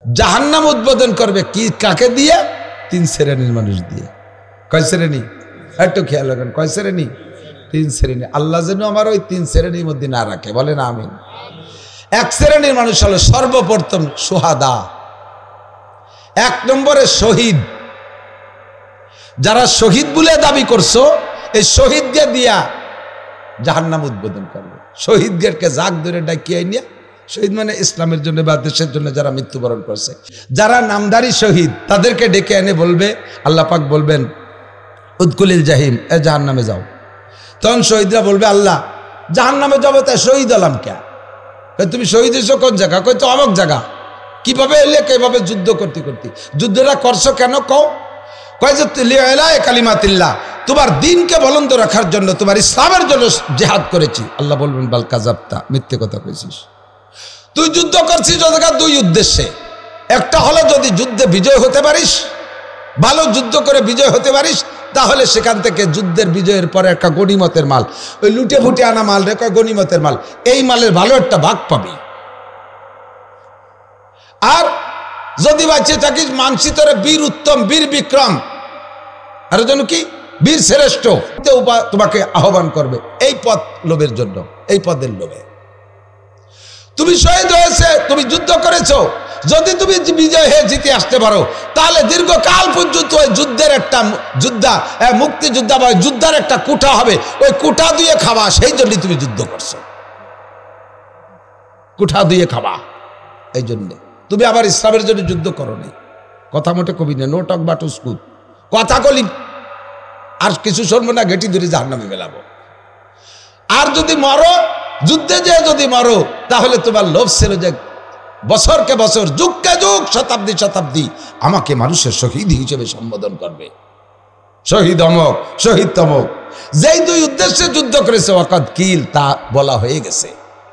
জাহান্নাম উদ্বোধন করবে কি কাকে দিয়ে? 3 শ্রেণীর মানুষ দিয়ে। কয় শ্রেণী? একটু খেয়াল রাখেন, কয় শ্রেণী? 3 শ্রেণী। আল্লাহ যেন আমার ওই 3 শ্রেণীর মধ্যে না রাখে, বলেন আমিন। 1 শ্রেণীর মানুষ হলো সর্বপ্রথম সুহাদা, 1 নম্বরে শহীদ। যারা শহীদ বলে দাবি করছো, এই শহীদকে দিয়া জাহান্নাম উদ্বোধন করবে। শহীদদেরকে জাগ ধরে ডাকিয়ে নিয়ে, শহীদ মানে ইসলামের জন্য বা দেশের জন্য যারা মৃত্যুবরণ করছে, যারা নামদারি শহীদ, তাদেরকে ডেকে এনে বলবে, আল্লাহ পাক বলবেন উদকুলিল জাহিম, এ জাহান্নামে যাও। তখন শহীদরা বলবে, আল্লাহ জাহান্নামে যাবো, তাই শহীদ হলাম কে? তুমি শহীদ হয়েছো কোন জায়গা? কই তো অমুক জায়গা। কিভাবে এলে? কিভাবে যুদ্ধ করতে করতে। যুদ্ধটা করছো কেন কও? কয় যে কালিমাতিল্লাহ, তোমার দিনকে বলন্দ রাখার জন্য, তোমার ইসলামের জন্য জিহাদ করেছি। আল্লাহ বলবেন বাল কাযাবতা, মিথ্যে কথা কইছিস। তুই যুদ্ধ করছিস দুই উদ্দেশ্যে। একটা হলো যদি যুদ্ধে বিজয় হতে পারিস, ভালো যুদ্ধ করে বিজয় হতে পারিস, তাহলে সেখান থেকে যুদ্ধের বিজয়ের পরে একটা গনিমতের মাল, ওই লুটে ফুটে আনা মাল রেখে গনিমতের মাল, এই মালের ভালো একটা ভাগ পাবি। আর যদি বাঁচিয়ে থাকিস, মানসিতরে বীর উত্তম, বীর বিক্রম, আর যেন কি বীর শ্রেষ্ঠ তোমাকে আহ্বান করবে এই পদ লোভের জন্য, এই পদের লোভে। তুমি শহীদ হয়েছে, তুমি যুদ্ধ করেছো, যদি তুমি বিজয় হয়ে জিতে আসতে পারো, তাহলে দীর্ঘকাল পর্যন্ত ওই যুদ্ধের একটা মুক্তিযোদ্ধা বা যুদ্ধার একটা কুঠা হবে, ওই কুঠা দিয়ে খাবা, সেই জন্যই তুমি যুদ্ধ করছো। কুঠা দিয়ে খাবা, এই জন্যে তুমি আবার ইসলামের জন্য যুদ্ধ করো নাই। কথা মোটে কবি না, নো টক বাট স্কুল, কথা কলি আর কিছু শুনবো না, ঘেটি ধরে জাহান্নামে মেলাবো। আর যদি মরো, যুদ্ধে যে যদি মরো, তাহলে তোমার লোভ ছিল যে বছরকে বছর, যুগকে যুগ, শতাব্দী শতাব্দী আমাকে মানুষের শহীদ হিসেবে সম্বোধন করবে। শহীদ অমক, শহীদ তমক, যেই দুই উদ্দেশ্যে যুদ্ধ করেছে ওয়াকাদ কিল, তা বলা হয়ে গেছে।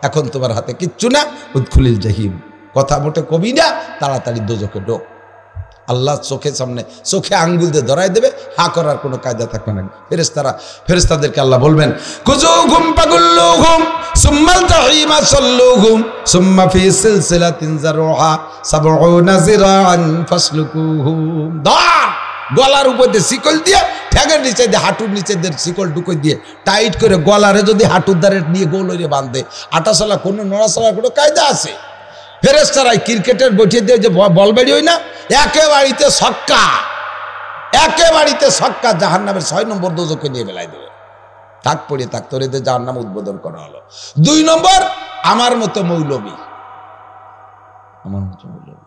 এখন তোমার হাতে কিচ্ছু না, উদখুলিল জাহিম, কথা মোটে কবি না, তাড়াতাড়ি দোজখে ঢোক। আল্লাহ চোখের সামনে, চোখে আঙ্গুল দিয়ে ধরাই দেবে, হা করার কোনো কায়দা থাকবে না। ফেরেশতাদেরকে আল্লাহ বলবেন, খুযুহুম ফাগুল্লুহুম সুম্মাল জাহিমা সাল্লুহুম সুম্মা ফি সিলসিলাতিন যারউহা ৭০ যিরাআন ফাসলুকুহুম। ধর, গলার উপর দিয়ে শিকল দিয়ে, ঠ্যাগের নিচে দিয়ে, হাঁটুর নিচে দিয়ে শিকল ঢুকে দিয়ে টাইট করে গলারে যদি হাঁটুর দ্বারে নিয়ে গোল হয়ে বাঁধে, আটাচলা কোনো নড়াচলার কোনো কায়দা আছে? ফেরেশতারাই ক্রিকেটের বসিয়ে দিয়ে যে বল বেরি হয় না, একেবাড়িতে ছক্কা, একেবাড়িতে ছক্কা, জাহান্নামের ৬ নম্বর দোজখে নিয়ে বেলায় দেবে। থাক পড়ে থাক, তোর এদের জাহান্নাম উদ্বোধন করা হলো। 2 নম্বর, আমার মতো মৌলবী, আমার মতো মৌলবী,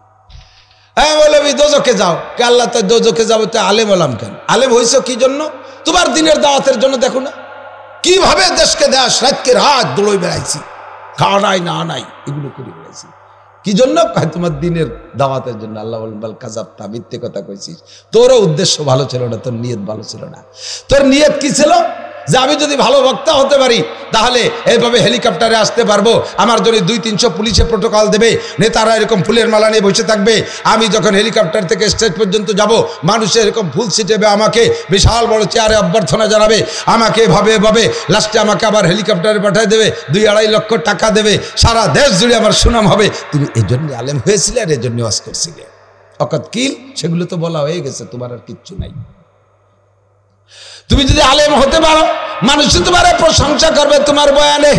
হ্যাঁ মৌলবী দোজখে যাও। কে আল্লাহ তাই দোজখে যাবো, তো আলেম হলাম কেন? আলেম হয়েছ কি জন্য? তোমার দিনের দাওয়াতের জন্য। দেখো না কিভাবে দেশকে দেশ রাতকে রাত দৌড়ই বেড়াইছি, খাওয়া নাই না নাই এগুলো করে বেড়াইছি। কি জন্য? তোমার দিনের দাওয়াতের জন্য। আল্লাহ বলেন বাল কাযাবতা, মিথ্যে কথা কইছিস। তোরও উদ্দেশ্য ভালো ছিল না, তোর নিয়ত ভালো ছিল না। তোর নিয়ত কি ছিল? যে আমি যদি ভালো বক্তা হতে পারি, তাহলে এইভাবে হেলিকপ্টারে আসতে পারবো, আমার জন্য 200-300 পুলিশে প্রোটোকল দেবে, নেতারা এরকম ফুলের মালা নিয়ে বসে থাকবে, আমি যখন হেলিকপ্টার থেকে স্টেজ পর্যন্ত যাব, মানুষের এরকম ফুল ছিটেবে, আমাকে বিশাল বড় চেয়ারে অভ্যর্থনা জানাবে, আমাকে এভাবে এভাবে লাস্টে আমাকে আবার হেলিকপ্টারে পাঠিয়ে দেবে, 2-2.5 লক্ষ টাকা দেবে, সারা দেশ জুড়ে আমার সুনাম হবে। তুমি এই জন্য আলেম হয়েছিলে আর এই জন্য ওয়াজ করছিলে। অকাত কিল, সেগুলো তো বলা হয়ে গেছে, তোমার আর কিচ্ছু নাই। তুমি যদি আলেম হতে পারো, মানুষ তোমার প্রশংসা করবে তোমার বয়ানে।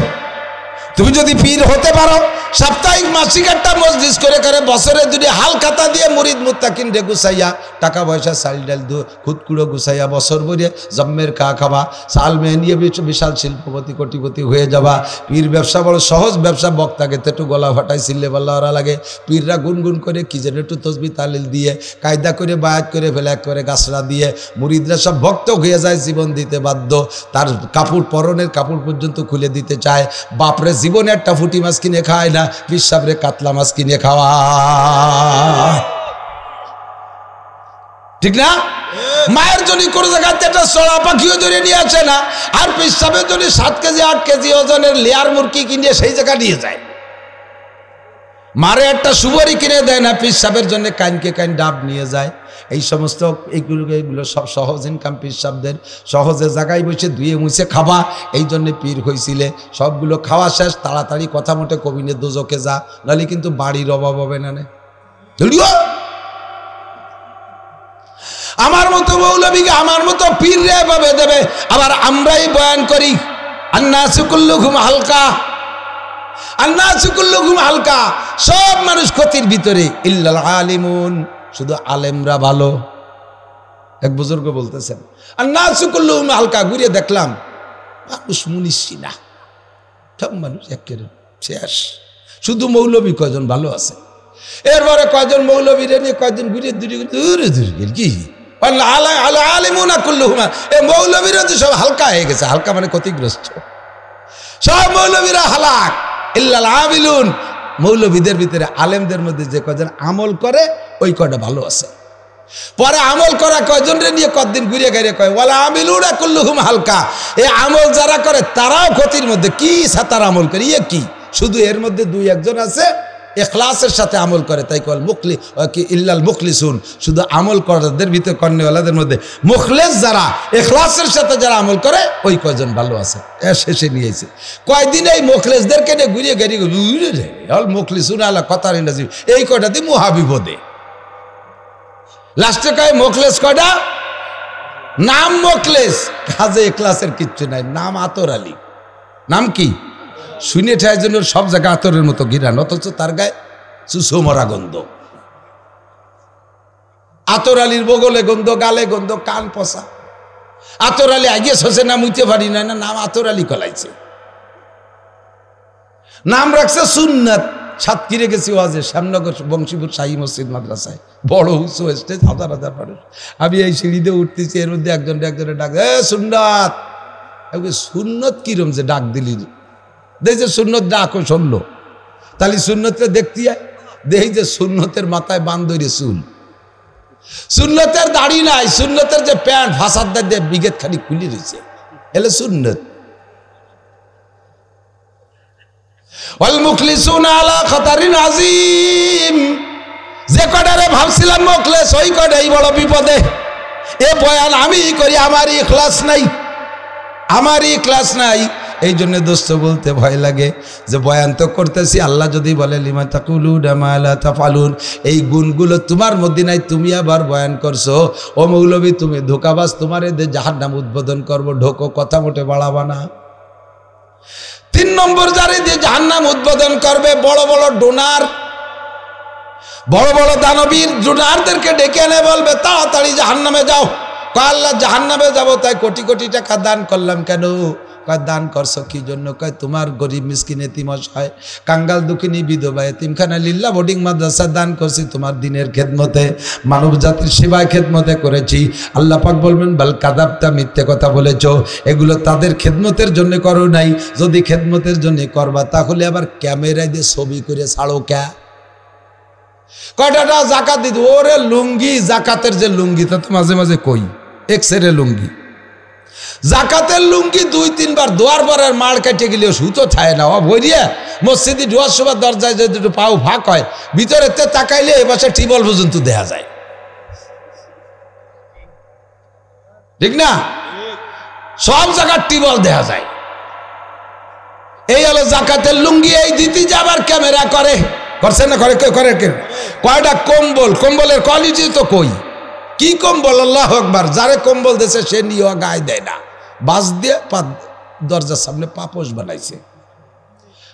তুমি যদি পীর হতে পারো, সাপ্তাহিক মাসিক একটা মজলিস করে করে বছরে 2 হালখাতা দিয়ে মুরিদ মুত্তাকিন রে গুছাইয়া, টাকা পয়সা চাল ডাল খুদকুড়ো গুছাইয়া বছর ভরে জম্মের খাওয়া, চাল মেয়ে নিয়ে বিশাল শিল্পপতি কোটিপতি হয়ে যাবা। পীর ব্যবসা বড় সহজ ব্যবসা, বক্তাকে তো একটু গলা ফাটাই চিল্লে বললা ওরা লাগে। পীররা গুনগুন করে কি যেন একটু তসবি তালিল দিয়ে, কায়দা করে বায়াত করে ফেলে করে গাছরা দিয়ে, মুরিদরা সব ভক্ত হয়ে যায়, জীবন দিতে বাধ্য। তার কাপড়, পরনের কাপড় পর্যন্ত খুলে দিতে চায়। বাপরে জীবনে একটা ফুটি মাছ কিনে খায় না, পিসাবরে কাতলা মাছ কিনে খাওয়া, ঠিক না? মায়ের জন্য কোনো জায়গাতে একটা চড়া পাখিও ধরে নিয়ে আসে না, আর পিসাবের জন্য 7 কেজি 8 কেজি ওজনের লেয়ার মুরগি কিনে সেই জায়গা নিয়ে যায়। মারে একটা সুবরি কিনে দেয় না, পিসাবের জন্য কানকে কান ডাব নিয়ে যায়। এই সমস্ত এগুলো সব সহজ ইনকাম পিসাবদের, সহজে জায়গায় বসে ধুয়ে মুছে খাবা, এই জন্যে পীর হয়েছিলে। সবগুলো খাওয়া শেষ, তাড়াতাড়ি কথা মতো কবিনে দোজখে যা, নাহলে কিন্তু বাড়ির অভাব হবে না। আমার মতো মৌলবীকে আমার মতো পীর রে ভাবে দেবে। আবার আমরাই বয়ান করি আন্নাসু কুল্লুহুম হালকা, আন্নাসু কুল্লুহুম হালকা, সব মানুষ ক্ষতির ভিতরে ইল্লাল আলিমুন, শুধু আলেমরা ভালো। এক বুজুর্গ বলতেছেন আন্নাসু কুল্লুহুম হালকা, ঘুরে দেখলাম মানুষ মুনিশি না, সব মানুষ একের শেষ, শুধু মৌলবী কয়জন ভালো আছে। এরপরে কয়জন মৌলবীরে নিয়ে কয়জন ঘুরে দূরে দূরে কি মৌলবীরা তো সব হালকা হয়ে গেছে, হালকা মানে ক্ষতিগ্রস্ত, সব মৌলবীরা হালাক ইল্লাল আমিলুন। মৌলবীদের ভিতরে আলেমদের মধ্যে যে কয়জন আমল করে ওই কয়টা ভালো আছে। পরে আমল করা কয়জন রে নিয়ে কতদিন ঘুরে গেড়ে কয় ওয়ালা আমিলুনা কুল্লুহুম হালকা, এই আমল যারা করে তারাও ক্ষতির মধ্যে। কি সাতার আমল করে ইয়ে কি, শুধু এর মধ্যে দুই একজন আছে ইখলাসের সাথে আমল করে, তাই কল মুখলি কি ইল্লাল মুখলিসুন, শুধু আমল করাদের ভিতরে কর্নেওয়ালাদের মধ্যে মুখলেস যারা ইখলাসের সাথে যারা আমল করে ওই কয়জন ভালো আছে। শেষে নিয়েছে কয়দিন এই মুখলেসদেরকে নিয়ে ঘুরিয়ে গেড়ি অল মুখলিসুন আল্লাহ কথার ইংরাজি, এই কয়টা দিয়ে মহাবিপদে। লাস্টে কয় মুখলেস কয়টা, নাম মুখলেস, কাজে ইখলাসের কিচ্ছু নাই, নাম আতর আলী। নাম কি শুনে ঠায় জন্য সব জায়গায় আতরের মতো গিরান, অথচ তার গায়ে সুসুমরা গন্ধ। আতর আলীর বগলে গন্ধ, গালে গন্ধ, কান পচা। আতর আলী আগে শোষে না মুইতে পারি না, নাম আতর আলী কলাইছে, নাম রাখছে সুন্নাত। সাতক্ষীরে গেছি ওয়াজে, শ্যামনগর বংশীপুর শাহী মসজিদ মাদ্রাসায়, বড় উঁচু স্টেজ, হাজার হাজার মানুষ। আমি এই সিঁড়িতে উঠতেছি, এর মধ্যে একজনে ডাক সুন্নাত। সুন্নত কিরম যে ডাক দিলি, দেখি যে সুন্নত ডাকো শুনলো, তাহলে সুন্নতটা দেখতে যায়, দেখি যে সুন্নতের মাথায় বান্ধরে চুল, সুন্নতের দাড়ি নাই, সুন্নতের যে প্যান্ট ফাঁসাদার দিয়ে বিগেত খানি খুলে রয়েছে, এলে সুন্নত। ওয়াল মুখলিসুনা আলা খাতারিন আযীম, যে কটারে ভাবছিলাম মুখলেস ওই কটাই বড় বিপদে। এ বয়ান আমি করি, আমার ইখলাস নাই, আমার ইখলাস নাই। এই জন্য দোস্ত বলতে ভয় লাগে যে বয়ান তো করতেছি, আল্লাহ যদি বলে লিমা তাকুলুনা মা লা তাফআলুন, এই গুণগুলো তোমার মধ্যে নাই, তুমি আবার বয়ান করছো। ও মৌলবী তুমি ধোকাবাজ, তোমার এদের জাহান্নাম উদ্বোধন করবো, ঢোকো, কথা মোটে বাড়াবা না। 3 নম্বর যারে দিয়ে জাহান্নাম উদ্বোধন করবে বড় বড় ডোনার, বড় বড় দানবীর ডোনারদেরকে ডেকে এনে বলবে তাড়াতাড়ি জাহান্নামে যাও। কয় আল্লাহ জাহান্নামে যাবো, তাই কোটি কোটি টাকা দান করলাম কেন? কয় দান করছো কি জন্য? কয় তোমার গরিব মিসকিন এতিম অসহায় কাঙ্গাল দুঃখিনী বিধবা এতিমখানা লিল্লাহ বোর্ডিং মাদ্রাসা দান করছি, তোমার দিনের খেদমতে, মানব জাতির সেবায় খেদমতে করেছি। আল্লাহ পাক বলবেন বাল কাযাবতা, মিথ্যে কথা বলেছো, এগুলো তাদের খেদমতের জন্য করো নাই। যদি খেদমতের জন্য করবা তাহলে আবার ক্যামেরায় দিয়ে ছবি করে ছাড়ো কে? কয়টা জাকাত দিত, ওরে লুঙ্গি, জাকাতের যে লুঙ্গি তা তো মাঝে মাঝে কই এক্সরে লুঙ্গি, জাকাতের লুঙ্গি 2-3 বার দোয়ার পরের মাড় কেটে গেলেও সুতো ছায় না। ও ভরিয়া মসজিদে ডোয়ার সময় দরজায় যদি একটু পাও ফাঁক হয়, ভিতরে তাকাইলে এ পাশে টিবল পর্যন্ত দেখা যায়, ঠিক না? সব জায়গার টিবল দেখা যায়। এই হলো জাকাতের লুঙ্গি। এই দিতে যাবার ক্যামেরা করে, করছে না? করে করে কয়টা কম্বল, কম্বলের কোয়ালিটি তো কই, কি কম্বল, আল্লাহু আকবার। যারে কম্বল দিয়েছে সে নিয়ে গায়ে দেয় না, বাস দিয়ে দরজার সামনে পাপোশ বানাইছে।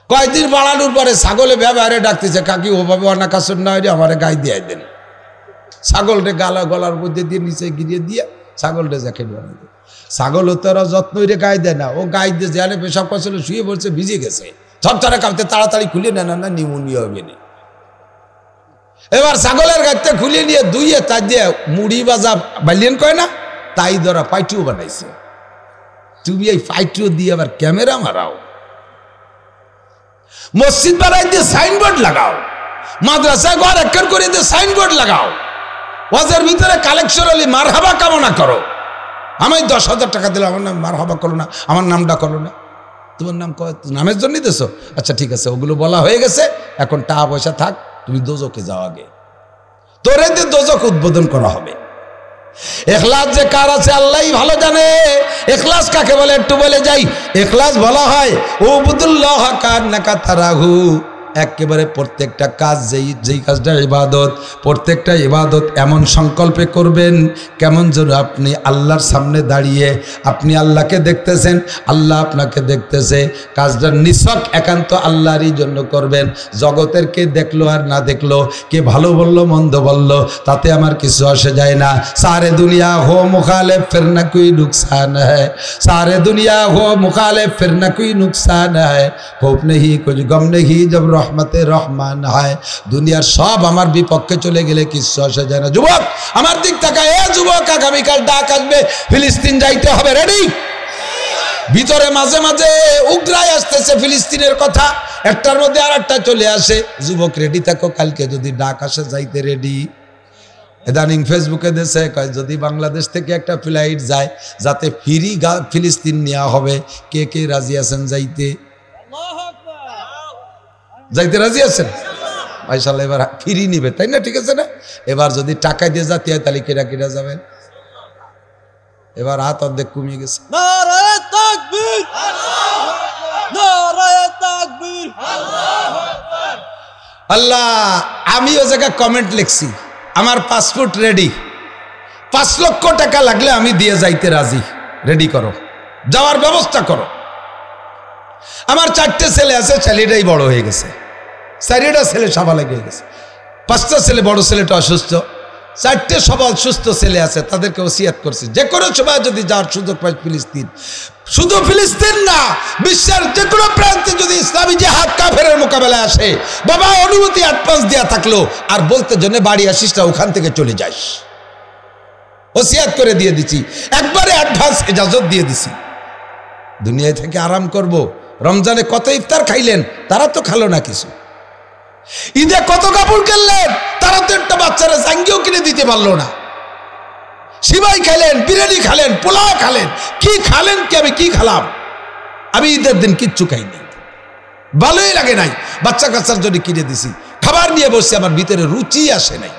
কয়েকদিন বাড়ানোর পরে ছাগলে ব্যবহারে ডাকতেছে, কাকি ওভাবে অনাকাশন না হইলে আমার গায়ে দিয়ে দেন। ছাগলটা গলার মধ্যে দিয়ে নিচে গিরিয়ে দিয়ে ছাগলটা জ্যাকেট বানাই দেয়। ছাগল তো ওরা যত্ন হইলে গায়ে দেয় না, ও গায়ে দিয়ে জানে পেশাব করছিল, শুয়ে পড়ছে, ভিজে গেছে, ঝরঝরে কাঁপতে, তাড়াতাড়ি খুলে নেন না, নিউমোনিয়া হবে না। এবার ছাগলের গাড়িতে খুলে নিয়ে ধুইয়ে তাই দিয়ে মুড়ি বাজা বাইলেন কয় না, তাই ধরা পাইটিও বানাইছে। তুমি এই পাইটিও দিয়ে আবার ক্যামেরা মারাও, মসজিদ বানাই দিয়ে সাইনবোর্ড লাগাও, মাদ্রাসায় ঘর একের করে দিয়ে সাইনবোর্ড লাগাও, ওয়াজের ভিতরে কালেকশন হলে মারহাবা কামনা করো। আমি 10,000 টাকা দিলাম, আমার নাম মারহাবা করো না, আমার নামটা করো না, তোমার নাম নামের জন্যই দেছো। আচ্ছা ঠিক আছে, ওগুলো বলা হয়ে গেছে, এখন টাকা পয়সা থাক, তুমি দোজকে যাও, আগে তোরে দিয়ে দোজক উদ্বোধন করা হবে। ইখলাস যে কার আছে আল্লাহই ভালো জানে। ইখলাস কাকে বলে একটু বলে যাই। ইখলাস বলা হয় উবুদুল্লাহ কান্নাকা তারাহু একেবারে প্রত্যেকটা কাজ যেই কাজটা ইবাদত, প্রত্যেকটা ইবাদত এমন সংকল্পে করবেন কেমন যেন আপনি আল্লাহর সামনে দাঁড়িয়ে আপনি আল্লাহকে দেখতেছেন, আল্লাহ আপনাকে দেখতেছে। কাজটা নিছক একান্ত আল্লাহরই জন্য করবেন। জগতের কে দেখলো আর না দেখলো, কে ভালো বললো মন্দ বললো, তাতে আমার কিছু আসে যায় না। সারে দুনিয়া হো মুখালিফ ফির না কোই নুকসান হ্যায়, সারে দুনিয়া হো মুখালিফ ফির না কোই নুকসান হ্যায়, খৌফ নেহি কুছ গম নেহি জব রহমতে রহমান হয়। দুনিয়ার সব আমার বিপক্ষে চলে গেলে কিছু আসে যায় না। যুবক আমার দিক তাকায়, এ যুবক আগামীকাল ডাক আসবে, ফিলিস্তিন যাইতে হবে, রেডি? ভিতরে মাঝে মাঝে উগ্রায় আসতেছে ফিলিস্তিনের কথা, একটার মধ্যে আর একটা চলে আসে। যুবক রেডি থাকো, কালকে যদি ডাক আসে যাইতে রেডি। ইদানিং ফেসবুকে দেশে কয় যদি বাংলাদেশ থেকে একটা ফ্লাইট যায় যাতে ফ্রি ফিলিস্তিন নেওয়া হবে, কে কে রাজি আছেন যাইতে? যাইতে রাজি আছেন? মাশাআল্লাহ, এবার ফ্রি নিবে তাই না? ঠিক আছে না? এবার যদি টাকা দিয়ে যাতে হয় তাহলে কেরা কেরা যাবেন? এবার হাত অর্ধেক কমিয়ে গেছে। নারায়ে তাকবীর, নারায়ে তাকবীর, আল্লাহু আকবার। আল্লাহ, আমি ওই জায়গায় কমেন্ট লিখছি, আমার পাসপোর্ট রেডি, 5 লক্ষ টাকা লাগলে আমি দিয়ে যাইতে রাজি, রেডি করো, যাওয়ার ব্যবস্থা করো। আমার 4টে ছেলে আছে, ছেলেটাই বড় হয়ে গেছে, 4টা ছেলে সাবালেগ হয়ে গেছে, 5টা ছেলে, বড় ছেলেটা অসুস্থ, 4টে সবাল সুস্থ ছেলে আছে, তাদেরকে ওসিয়াত করছি যে কোনো সময় যদি যাওয়ার সুযোগ পায় ফিলিস্তিন, শুধু ফিলিস্তিন না বিশ্বের যে কোনো প্রান্তে যদি ইসলামী জিহাদ কাফেরের মোকাবেলায় আসে, বাবা অনুমতি অ্যাডভান্স দেওয়া থাকলো, আর বলতে জন্য বাড়ি আসিস না, ওখান থেকে চলে যাস, ওসিয়াত করে দিয়ে দিছি, একবারে অ্যাডভান্স ইজাজত দিয়ে দিছি। দুনিয়া থেকে আরাম করব। রমজানে কত ইফতার খাইলেন, তারা তো খালো না কিছু। ঈদে কত কাপড় কিনলেন, তারা তো একটা বাচ্চারা জাঙ্গিও কিনে দিতে পারলো না। সিমাই খেলেন, বিরিয়ানি খেলেন, পোলাও খেলেন, কি খালেন কি? আমি কি খালাম? আমি ঈদের দিন কিচ্ছু খাইনি, ভালোই লাগে নাই। বাচ্চা কাচ্চার জন্য কিনে দিছি, খাবার নিয়ে বসছি, আমার ভিতরে রুচি আসে নাই।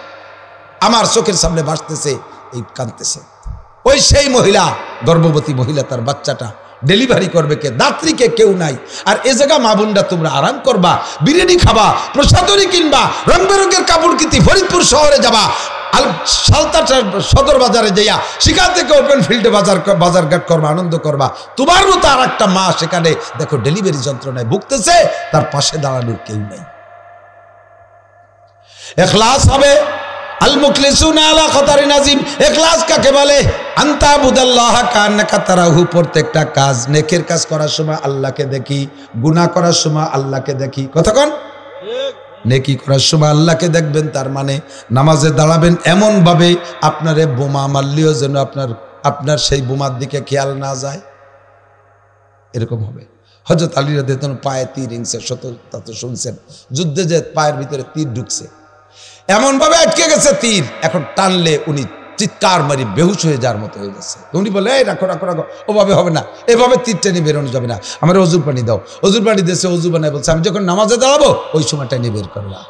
আমার চোখের সামনে ভাসতেছে, এই কাঁদতেছে। ওই সেই মহিলা, গর্ভবতী মহিলা, তার বাচ্চাটা ডেলিভারি করবে কে? দাত্রীকে কেউ নাই। আর এ জায়গা মা বোনরা তোমরা আরাম করবা, বিরিয়ানি খাবা, প্রসাদনী কিনবা, রং বেরঙের কাপড় কিনতে ফরিদপুর শহরে যাবা, সালতার সদর বাজারে যাইয়া সেখান থেকে ওপেন ফিল্ডে বাজারঘাট করবা, আনন্দ করবা। তোমার মতো আর একটা মা সেখানে দেখো ডেলিভারি যন্ত্রণায় ভুগতেছে, তার পাশে দাঁড়ানোর কেউ নাই। ইখলাস হবে, আল মুখলিসুনা আলা খতারিন আযীম। ইখলাস কাকে বলে? আনতা বুদাল্লাহ কান্নাকা তারাহু। প্রত্যেকটা কাজ, নেকের কাজ করার সময় আল্লাহকে দেখি, গুনাহ করার সময় আল্লাহকে দেখি। কতক্ষণ? নেকি করার সময় আল্লাহকে দেখবেন, তার মানে নামাজে দাঁড়াবেন এমন ভাবে আপনারে বোমা মারলেও যেন আপনার সেই বোমার দিকে খেয়াল না যায়, এরকম হবে। হযরত আলী রাদিয়াল্লাহু আনহু পায়ে তীর হিংসে, তা তো শুনছেন, যুদ্ধে যে পায়ের ভিতরে তীর ঢুকছে, এমন ভাবে আটকে গেছে তীর, এখন টানলে উনি চিৎকার মারি বেহুশ হয়ে যাওয়ার মতো হয়ে যাচ্ছে। উনি বলে, এই রাখো রাখো রাখো, ওভাবে হবে না, এভাবে তীর টেনে বেরোনো যাবে না, আমার অজুর পানি দাও। অজুর পানি দিয়েছে, অজু বানায় বলছে আমি যখন নামাজে দাঁড়াবো ওই সময় টেনে বের করবা।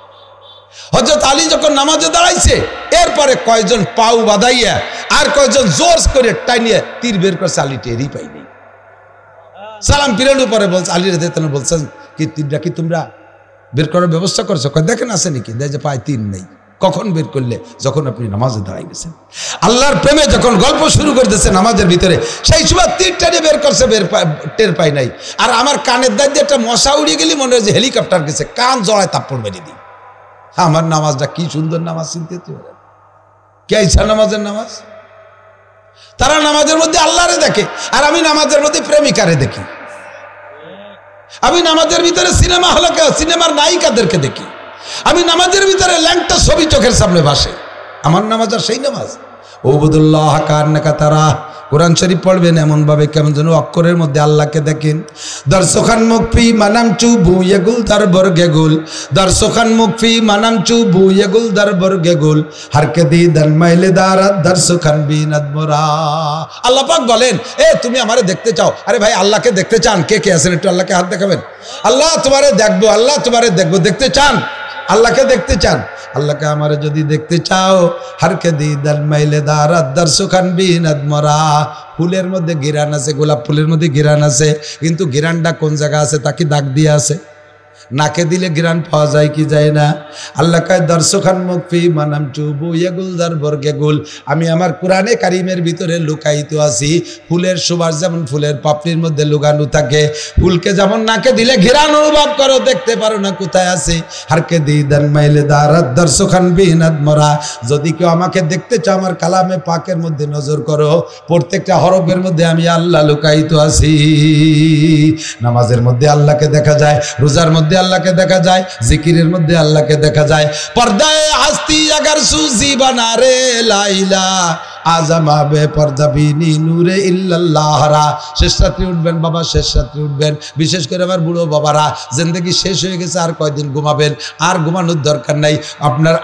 হযরত আলী যখন নামাজে দাঁড়াইছে, এরপরে কয়জন পাউ বাঁধাইয়া আর কয়জন জোর করে টাইনিয়ে তীর বের করছে, আলী টেরই পাইনি। সালাম ফিরানোর পরে বলছে, আলী রাদিয়াল্লাহু আনহু বলছেন, কি তীরটা কি তোমরা বের করার ব্যবস্থা করছো? দেখেন আছে নাকি? দেয় যে পায়ে তীর নেই। কখন বের করলে? যখন আপনি নামাজে দাঁড়াই গেছেন। আল্লাহর প্রেমে যখন গল্প শুরু করতেছে নামাজের ভিতরে, সেই সময় তীরটা বের করছে, টের পাই নাই। আর আমার কানের দাঁড়িয়ে একটা মশা উড়িয়ে গেলি মনে হয় যে হেলিকপ্টার গেছে, কান জড়ায় তাপ্পড় মেরে দিই। আমার নামাজটা কি সুন্দর নামাজ, চিনতে পারেন? কে ইচ্ছা নামাজের নামাজ? তারা নামাজের মধ্যে আল্লাহরে দেখে, আর আমি নামাজের মধ্যে প্রেমিকারে দেখি। আমি নামাজের ভিতরে সিনেমা হলকে, সিনেমার নায়িকাদেরকে দেখি। আমি নামাজের ভিতরে ল্যাংটা ছবি চোখের সামনে ভাসে। আমার নামাজ আর সেই নামাজ? ওবুদুল্লাহ কান্নাকা তারা। কোরআন শরীফ পড়বেন এমন ভাবে কেমন যেন অক্ষরের মধ্যে আল্লাহকে দেখেন। দর্শখান মুকফি মানামচু বুয়েগুল দার বর্গেগুল, দর্শখান মুকফি মানামচু বুয়েগুল দার বর্গেগুল, হারকে দি দান মাইলে দারাত দর্শখান বিনাদ মোরা। আল্লাহ পাক বলেন, এ তুমি আমারে দেখতে চাও? আরে ভাই, আল্লাহকে দেখতে চান? কে কে আছেন একটু আল্লাহকে হাত দেখাবেন। আল্লাহ তোমারে দেখবো, আল্লাহ তোমারে দেখবো। দেখতে চান? আল্লাহকে দেখতে চান? আল্লাহকে আমারে যদি দেখতে চাও, হারকে দিদার মাইলে দারাত দর্শখান বিনাদ মরা। ফুলের মধ্যে গিরান আছে, গোলাপ ফুলের মধ্যে গিরান আছে, কিন্তু গিরানটা কোন জায়গা আছে তা কি দাগ দিয়ে আছে? নাকে দিলে ঘ্রাণ পাওয়া যায় কি যায় না? আল্লাহ কয় দর্শখান মুকফি মানাম চুবু ইয়েগুলদার বর্গেগুল, আমি আমার কোরআনে কারিমের ভিতরে লুকায়িত আছি। ফুলের সুবাস যেমন ফুলের পাপড়ির মধ্যে লুকানো থাকে, ফুলকে যেমন নাকে দিলে ঘ্রাণ অনুভব করো, দেখতে পারো না কোথায় আছে। হারকে দিদান মাইলে দারাত দর্শখান বিনাদ মরা, যদি কেউ আমাকে দেখতে চাও আমার কালামে পাকের মধ্যে নজর করো, প্রত্যেকটা হরফের মধ্যে আমি আল্লাহ লুকায়িত আছি। নামাজের মধ্যে আল্লাহকে দেখা যায়, রোজার মধ্যে আল্লাহকে দেখা যায়, জিকিরের মধ্যে আল্লাহকে দেখা যায়। পর্দায় হাস্তি আগার সুজি বানা রে লাইলা আজমা বে পর্দা বিনি নূরে ইল্লাল্লাহরা। শেষ রাত্রি উঠবেন বাবা, শেষ রাত্রি উঠবেন, বিশেষ করে আমার বুড়ো বাবারা, জিন্দেগি শেষ হয়ে গেছে, আর কয়দিন ঘুমাবেন? আর ঘুমানোর দরকার নাই।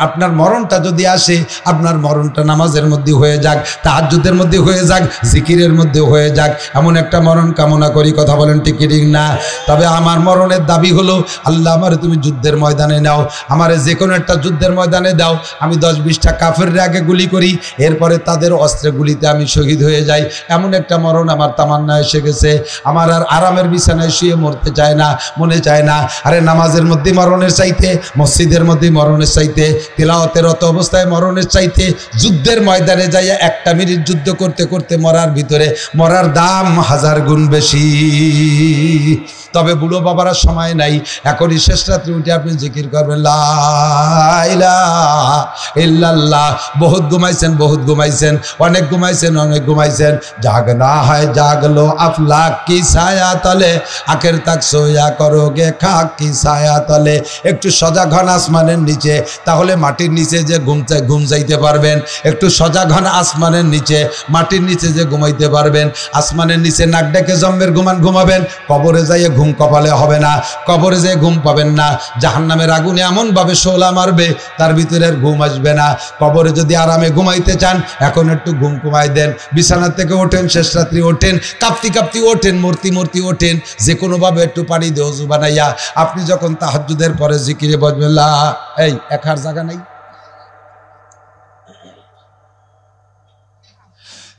আপনার মরণটা যদি আসে, আপনার মরণটা নামাজের মধ্যে হয়ে যাক, তাহাজ্জুদের মধ্যে হয়ে যাক, জিকিরের মধ্যে হয়ে যাক, এমন একটা মরণ কামনা করি। কথা বলেন ঠিক কি ঠিক না? তবে আমার মরণের দাবি হলো, আল্লাহ আমারে তুমি যুদ্ধের ময়দানে নাও, আমারে যে কোনো একটা যুদ্ধের ময়দানে দাও, আমি 10-20টা কাফেরের আগে গুলি করি, এরপরে তাদের অস্ত্রের গুলিতে আমি শহীদ হয়ে যাই। এমন একটা মরণ আমার তামান্না এসে গেছে। আমার আর আরামের বিছানায় শুয়ে মরতে চায় না, মনে চায় না। আরে নামাজের মধ্যে মরণের চাইতে, মসজিদের মধ্যে মরণের চাইতে, তিলাওয়াতের রত অবস্থায় মরণের চাইতে, যুদ্ধের ময়দানে যাইয়া 1 মিনিট যুদ্ধ করতে করতে মরার ভিতরে মরার দাম 1000 গুণ বেশি। তবে বুড়ো বাবারা সময় নাই, এখনই শেষ রাত্রি উঠে আপনি জিকির করবেন লা ইলাহা ইল্লাল্লাহ। বহুত ঘুমাইছেন, বহুত ঘুমাইছেন, অনেক ঘুমাইছেন, অনেক ঘুমাইছেন। জাগনা হয় জাগলো আফলাক কি ছায়া তলে, আখের তাক সোয়া করোগে খাক কি ছায়া তলে। একটু সজাগ হন আসমানের নিচে, তাহলে মাটির নিচে যে ঘুম যাইতে পারবেন। একটু সজাগ হন আসমানের নিচে, মাটির নিচে যে ঘুমাইতে পারবেন। আসমানের নিচে নাক ডেকে জম্মের ঘুমাবেন, কবরে যাইয়ে ঘুম কপালে হবে না, কবরে যেয়ে ঘুম পাবেন না। জাহান্নামের আগুনে এমনভাবে শোলা মারবে, তার ভিতরে আর ঘুম আসবে না। কবরে যদি আরামে ঘুমাইতে চান, এখন একটু ঘুম কমাই দেন। বিছানা থেকে ওঠেন, শেষ রাত্রি ওঠেন, কাঁপতি কাঁপতি ওঠেন, মূর্তি ওঠেন, যে কোনোভাবে একটু পানি দিয়ে ওযু বানাইয়া আপনি যখন তাহাজ্জুদের পরে জিকিরে বসবেন, লা এই একার জায়গা নাই,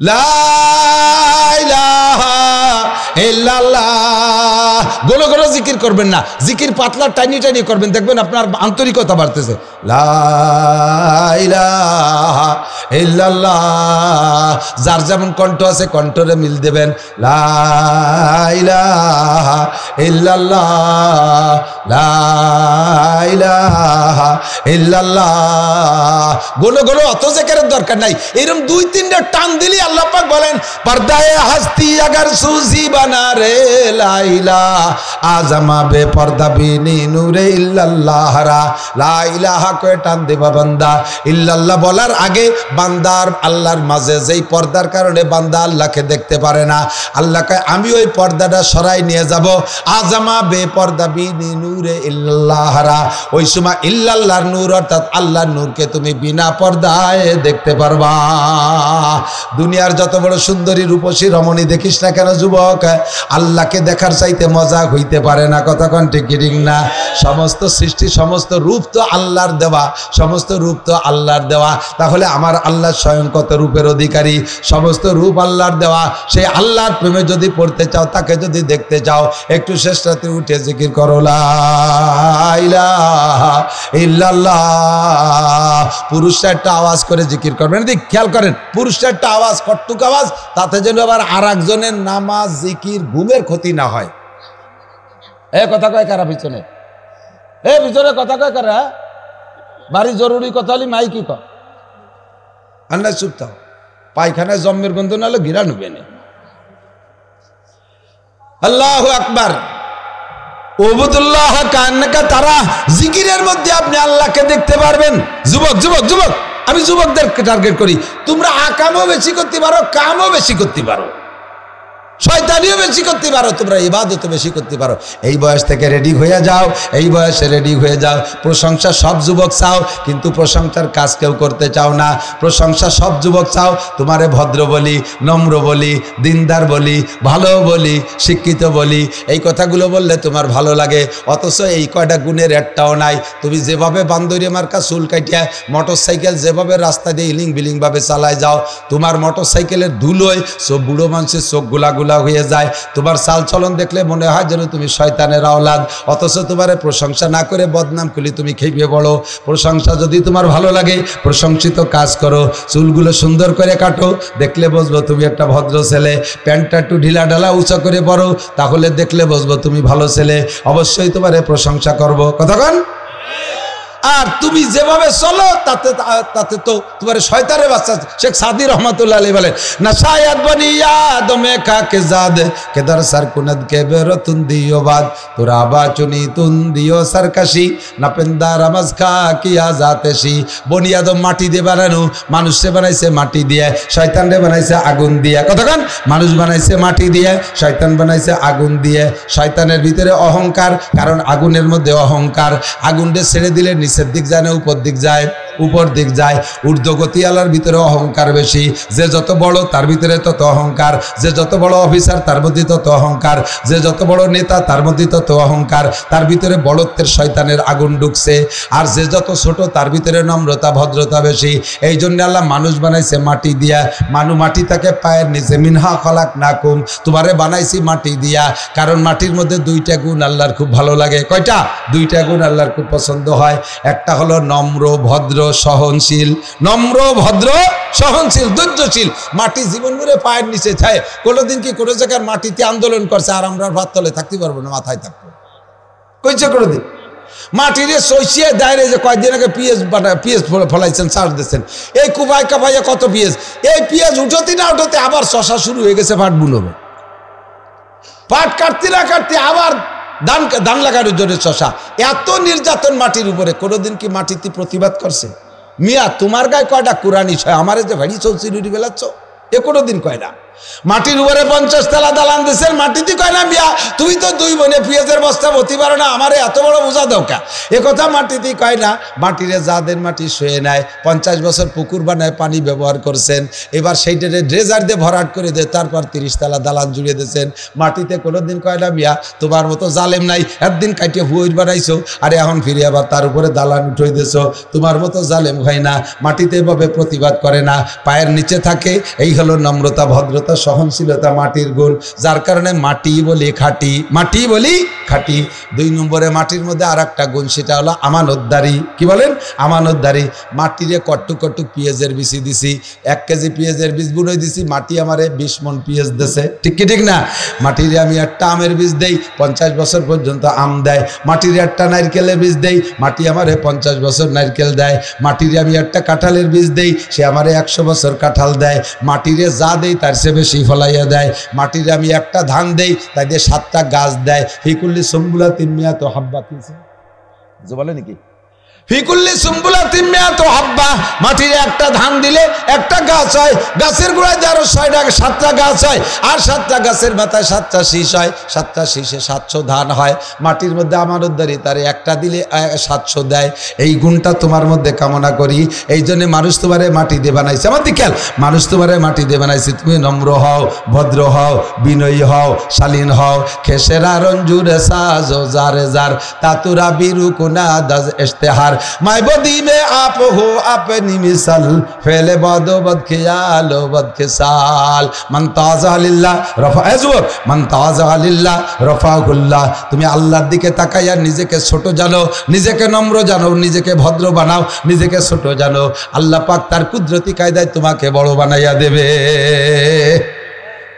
লা ইলাহা ইল্লাল্লাহ। গোলো গোলো জিকির করবেন না, জিকির পাতলা টাইনি টাইনি করবেন, দেখবেন আপনার আন্তরিকতা বাড়তেছে। লা ইলাহা ইল্লাল্লাহ। যার যেমন কণ্ঠ আছে কণ্ঠরে মিল দেবেন। লা ইলাহা ইল্লাল্লাহ, লা ইলাহা ইল্লাল্লাহ। গোলো গোলো অত জিকিরের দরকার নাই, এরকম 2-3টা টান দিলি আল্লাহ পাক বলেন পর্দায়ে হাস্তি আগার সুজি বানা রে লাইলা আজমা বে পর্দা বিনি নূরে ইল্লাল্লাহ রা। লা ইলাহা কয়ে টান দেবা বান্দা। ইল্লাল্লাহ বলার আগে বান্দার আল্লাহর মাঝে যেই পর্দার কারণে বান্দা আল্লাহকে দেখতে পারে না, আল্লাহ কয় আমি ওই পর্দাটা সরাই নিয়ে যাব। আজমা বে পর্দা বিনি নূরে ইল্লাল্লাহ রা। ওই সময় ইল্লাল্লাহর নূর অর্থাৎ আল্লাহর নূরকে তুমি বিনা পর্দায় দেখতে পারবা। দুনিয়ার যত বড় সুন্দরী রূপসী রমণী দেখিস না কেন যুবক, আল্লাহকে দেখার চাইতে মজা হইতে পারে না। কতক্ষণ ঠিক ঠিক না? সমস্ত সৃষ্টি সমস্ত রূপ তো আল্লাহর দেওয়া, সমস্ত রূপ তো আল্লাহর দেওয়া। তাহলে আমার আল্লাহ স্বয়ং কত রূপের অধিকারী, সমস্ত রূপ আল্লাহর দেওয়া। সেই আল্লাহর প্রেমে যদি পড়তে চাও, তাকে যদি দেখতে চাও, একটু শেষ রাতে উঠে জিকির করো লা ইলাহা ইল্লাল্লাহ। পুরুষরা একটা আওয়াজ করে জিকির করবেন, খেয়াল করেন, পুরুষরা একটা আওয়াজ, কট্টুক আওয়াজ, তাতে যেন আবার আর একজনের নামাজ জিকির ঘুমের ক্ষতি না হয়। এ কথা কয় কারা পিছনে? এ পিছনে কথা কয় কারা? বাড়ি জরুরি কথা হলে মাইকি কয় আন্না চুপ থাও, পায়খানায় জম্মের গন্ধ নাহলে ঘিরা নেবে না। আল্লাহু আকবার। ওবুদুল্লাহ কান্নাকা তারা, জিকিরের মধ্যে আপনি আল্লাহকে দেখতে পারবেন। যুবক যুবক যুবক, আমি যুবকদেরকে টার্গেট করি। তোমরা আকামও বেশি করতে পারো, কামও বেশি করতে পারো, শয়তানিও বেশি করতে পারো, তোমরা ইবাদতও বেশি করতে পারো। এই বয়স থেকে রেডি হয়ে যাও, এই বয়সে রেডি হয়ে যাও। প্রশংসা সব যুবক চাও, কিন্তু প্রশংসার কাজ কেউ করতে চাও না। প্রশংসা সব যুবক চাও, তোমারে ভদ্র বলি, নম্র বলি, দিনদার বলি, ভালো বলি, শিক্ষিত বলি, এই কথাগুলো বললে তোমার ভালো লাগে। অথচ এই কয়টা গুণের একটাও নাই। তুমি যেভাবে বান্দরি মার্কা চুল কাটিয়া মোটর সাইকেল যেভাবে রাস্তা দিয়ে ইলিং বিলিং ভাবে চালায় যাও, তোমার মোটর সাইকেলের ধুলোয় সব বুড়ো মানুষের চোখ গুলা মাওলা হয়ে যায়। তোমার চালচলন দেখলে মনে হয় যেন তুমি শয়তানের আওলাদ, অথচ তোমারে প্রশংসা না করে বদনাম করলে তুমি খেপে পড়ো। প্রশংসা যদি তোমার ভালো লাগে, প্রশংসিত কাজ করো, চুলগুলো সুন্দর করে কাটো, দেখলে বুঝবো তুমি একটা ভদ্র ছেলে। প্যান্টটা একটু ঢিলা ঢালা উঁচা করে পড়ো, তাহলে দেখলে বুঝবো তুমি ভালো ছেলে। অবশ্যই তোমারে প্রশংসা করবো। কতক্ষণ? আর তুমি যেভাবে চলো তাতে তাতে তো তোমার শয়তানের বাচ্চা। শেখ সাদি রহমাতুল্লাহ আলাইহি বলেন, না শায়াদ বনি আদমে খাকে জাদ কেদার সার কুনদ কে বেরতুন দিও বাদ তোরা বাচুনি তুন দিও সরকাশি না পেন্দা রামাজ খা কি আজাতেশি। বনি আদম মাটি দিয়ে বানানো, মানুষে বানাইছে মাটি দিয়ে, শয়তানরে বানাইছে আগুন দিয়ে। কতক্ষণ? মানুষ বানাইছে মাটি দিয়ে, শয়তান বানাইছে আগুন দিয়ে। শয়তানের ভিতরে অহংকার, কারণ আগুনের মধ্যে অহংকার। আগুনটা ছেড়ে দিলে নিচের দিক যায় না উপর দিক যায়? উপর দিক যায়। ঊর্ধ্বগতি আলার ভিতরে অহংকার বেশি। যে যত বড় তার ভিতরে তত অহংকার, যে যত বড় অফিসার তার মধ্যে তত অহংকার, যে যত বড় নেতা তার মধ্যে তত অহংকার। তার ভিতরে বড়ত্বের শয়তানের আগুন ঢুকছে। আর যে যত ছোট তার ভিতরে নম্রতা ভদ্রতা বেশি। এই জন্য আল্লাহ মানুষ বানাইছে মাটি দিয়া। মাটি তাকে পায়ের নিচে, মিনহা খালাকনাকুম, তোমারে বানাইছি মাটি দিয়া। কারণ মাটির মধ্যে দুইটা গুণ আল্লাহর খুব ভালো লাগে। কয়টা? দুইটা গুণ আল্লাহর খুব পছন্দ হয়। একটা হলো নম্র ভদ্র সহনশীল। নম্র ভদ্র সহনশীল ধৈর্যশীল। মাটি জীবন ভরে পায়ের নিচে থাকে। কোনোদিন কি কোনো জায়গায় মাটিতে আন্দোলন করছে আর আমরা ভাত তলে থাকতে পারবো না, মাথায় থাকবো? কইছে কোনোদিন? মাটিরে সইসিয়ে দাঁড়িয়ে যে কয়েকদিন আগে পিএস ফলাইছেন, চার্জ দিচ্ছেন, এই কুপাই কাপাইয়া কত পিএস। এই পিএস উঠোতে না উঠোতে আবার শশা শুরু হয়ে গেছে, পাট বুনবে। পাট কাটতে না কাটতে আবার ধান লাগানোর জন্য শশা। এত নির্যাতন মাটির উপরে। কোনোদিন কি মাটিতে প্রতিবাদ করছে? মিয়া তোমার গায়ে কয়টা কোরআনি ছয়, আমারে যে ভারী চলছি রুটি বেলাচ্ছ, এ কোনোদিন কয় না। মাটির উপরে 50 তলা দালান দিচ্ছেন, মাটিতে কয় না মিয়া তুমি তো দুই বোনে পেঁয়াজের বস্তা বতি পারো না, আমারে এত বড় বোঝা দৌকা। এ কথা মাটিতে কয় না। মাটিরে যাদের মাটি শুয়ে নেয়, 50 বছর পুকুর বানায় পানি ব্যবহার করছেন, এবার সেইটারে ড্রেজার দিয়ে ভরাট করে দেয়, তারপর 30 তলা দালান জুড়ে দিয়েছেন। মাটিতে কোনোদিন কয় না মিয়া তোমার মতো জালেম নাই, একদিন কাটিয়ে হুইর বানাইছো, আরে এখন ফিরে আবার তার উপরে দালান উঠে দিয়েছ, তোমার মতো জালেম হয় না। মাটিতে এভাবে প্রতিবাদ করে না, পায়ের নিচে থাকে। এই হলো নম্রতা ভদ্রতা সহনশীলতা মাটির গুণ, যার কারণে মাটি বলি খাঁটি। মাটি বলি খাঁটি। 2 নম্বরে মাটির মধ্যে আর একটা গুণ, সেটা হলো আমানতদারি। কি বলেন? আমানতদারি। মাটিরে কট্টু কট্টু পেঁয়াজের বীজ দিছি, 1 কেজি পেঁয়াজের বীজ বুনই দিছি, মাটি আমারে 20 মণ পেঁয়াজ দিছে। ঠিক কি ঠিক না? মাটিরে আমি একটা আমের বীজ দেই, 50 বছর পর্যন্ত আম দেয়। মাটিরে একটা নারকেলের বীজ দেই, মাটি আমারে 50 বছর নারকেল দেয়। মাটিরে আমি একটা কাঁঠালের বীজ দেই, সে আমারে 100 বছর কাঁঠাল দেয়। মাটিরে যা দেই তার চেয়ে বেশি ফলাইয়া দেয়। মাটিরে আমি একটা ধান দেই, তাই দিয়ে 7টা গাছ দেয়। ফিকুল্লি সুম্বুলা তিম্মিয়া তো হাব্বা। কিছু বলে নাকি? ফিকুল্লি সুম্বুলা তিম্মিয়া তো হাব্বা। মাটিরে একটা ধান দিলে একটা গাছ হয়, গাছের গোড়ায় 7টা গাছ হয়, আর 7টা গাছের মাথায় 7টা শীষ হয়, 7টা শীষে 700 ধান হয়। মাটির মধ্যে আমানতদারি, তারে একটা দিলে 700 দেয়। এই গুণটা তোমার মধ্যে কামনা করি। এই জন্য মানুষ তোমারে মাটি দিয়ে বানাইছে। আমার দিকাল মানুষ তোমারে মাটি দিয়ে বানাইছে। তুমি নম্র হও, ভদ্র হও, বিনয়ী হও, শালীন হও। খেসেরা রঞ্জুরে সাজো জারে জার তাতুরা বিরু কুনা দাজ ইশতেহার মাই বদি মে আপ হো আপনি মিসাল ফেলে বদো বদ খিয়াল বদ খিসাল মান তাজা লিল্লাহ রফা আজব মান তাজা লিল্লাহ রফাহুল্লাহ। তুমি আল্লাহর দিকে তাকাইয়া নিজেকে ছোট জানো, নিজেকে নম্র জানো, নিজেকে ভদ্র বানাও, নিজেকে ছোট জানো, আল্লাহ পাক তার কুদরতি কায়দায় তোমাকে বড় বানাইয়া দেবে।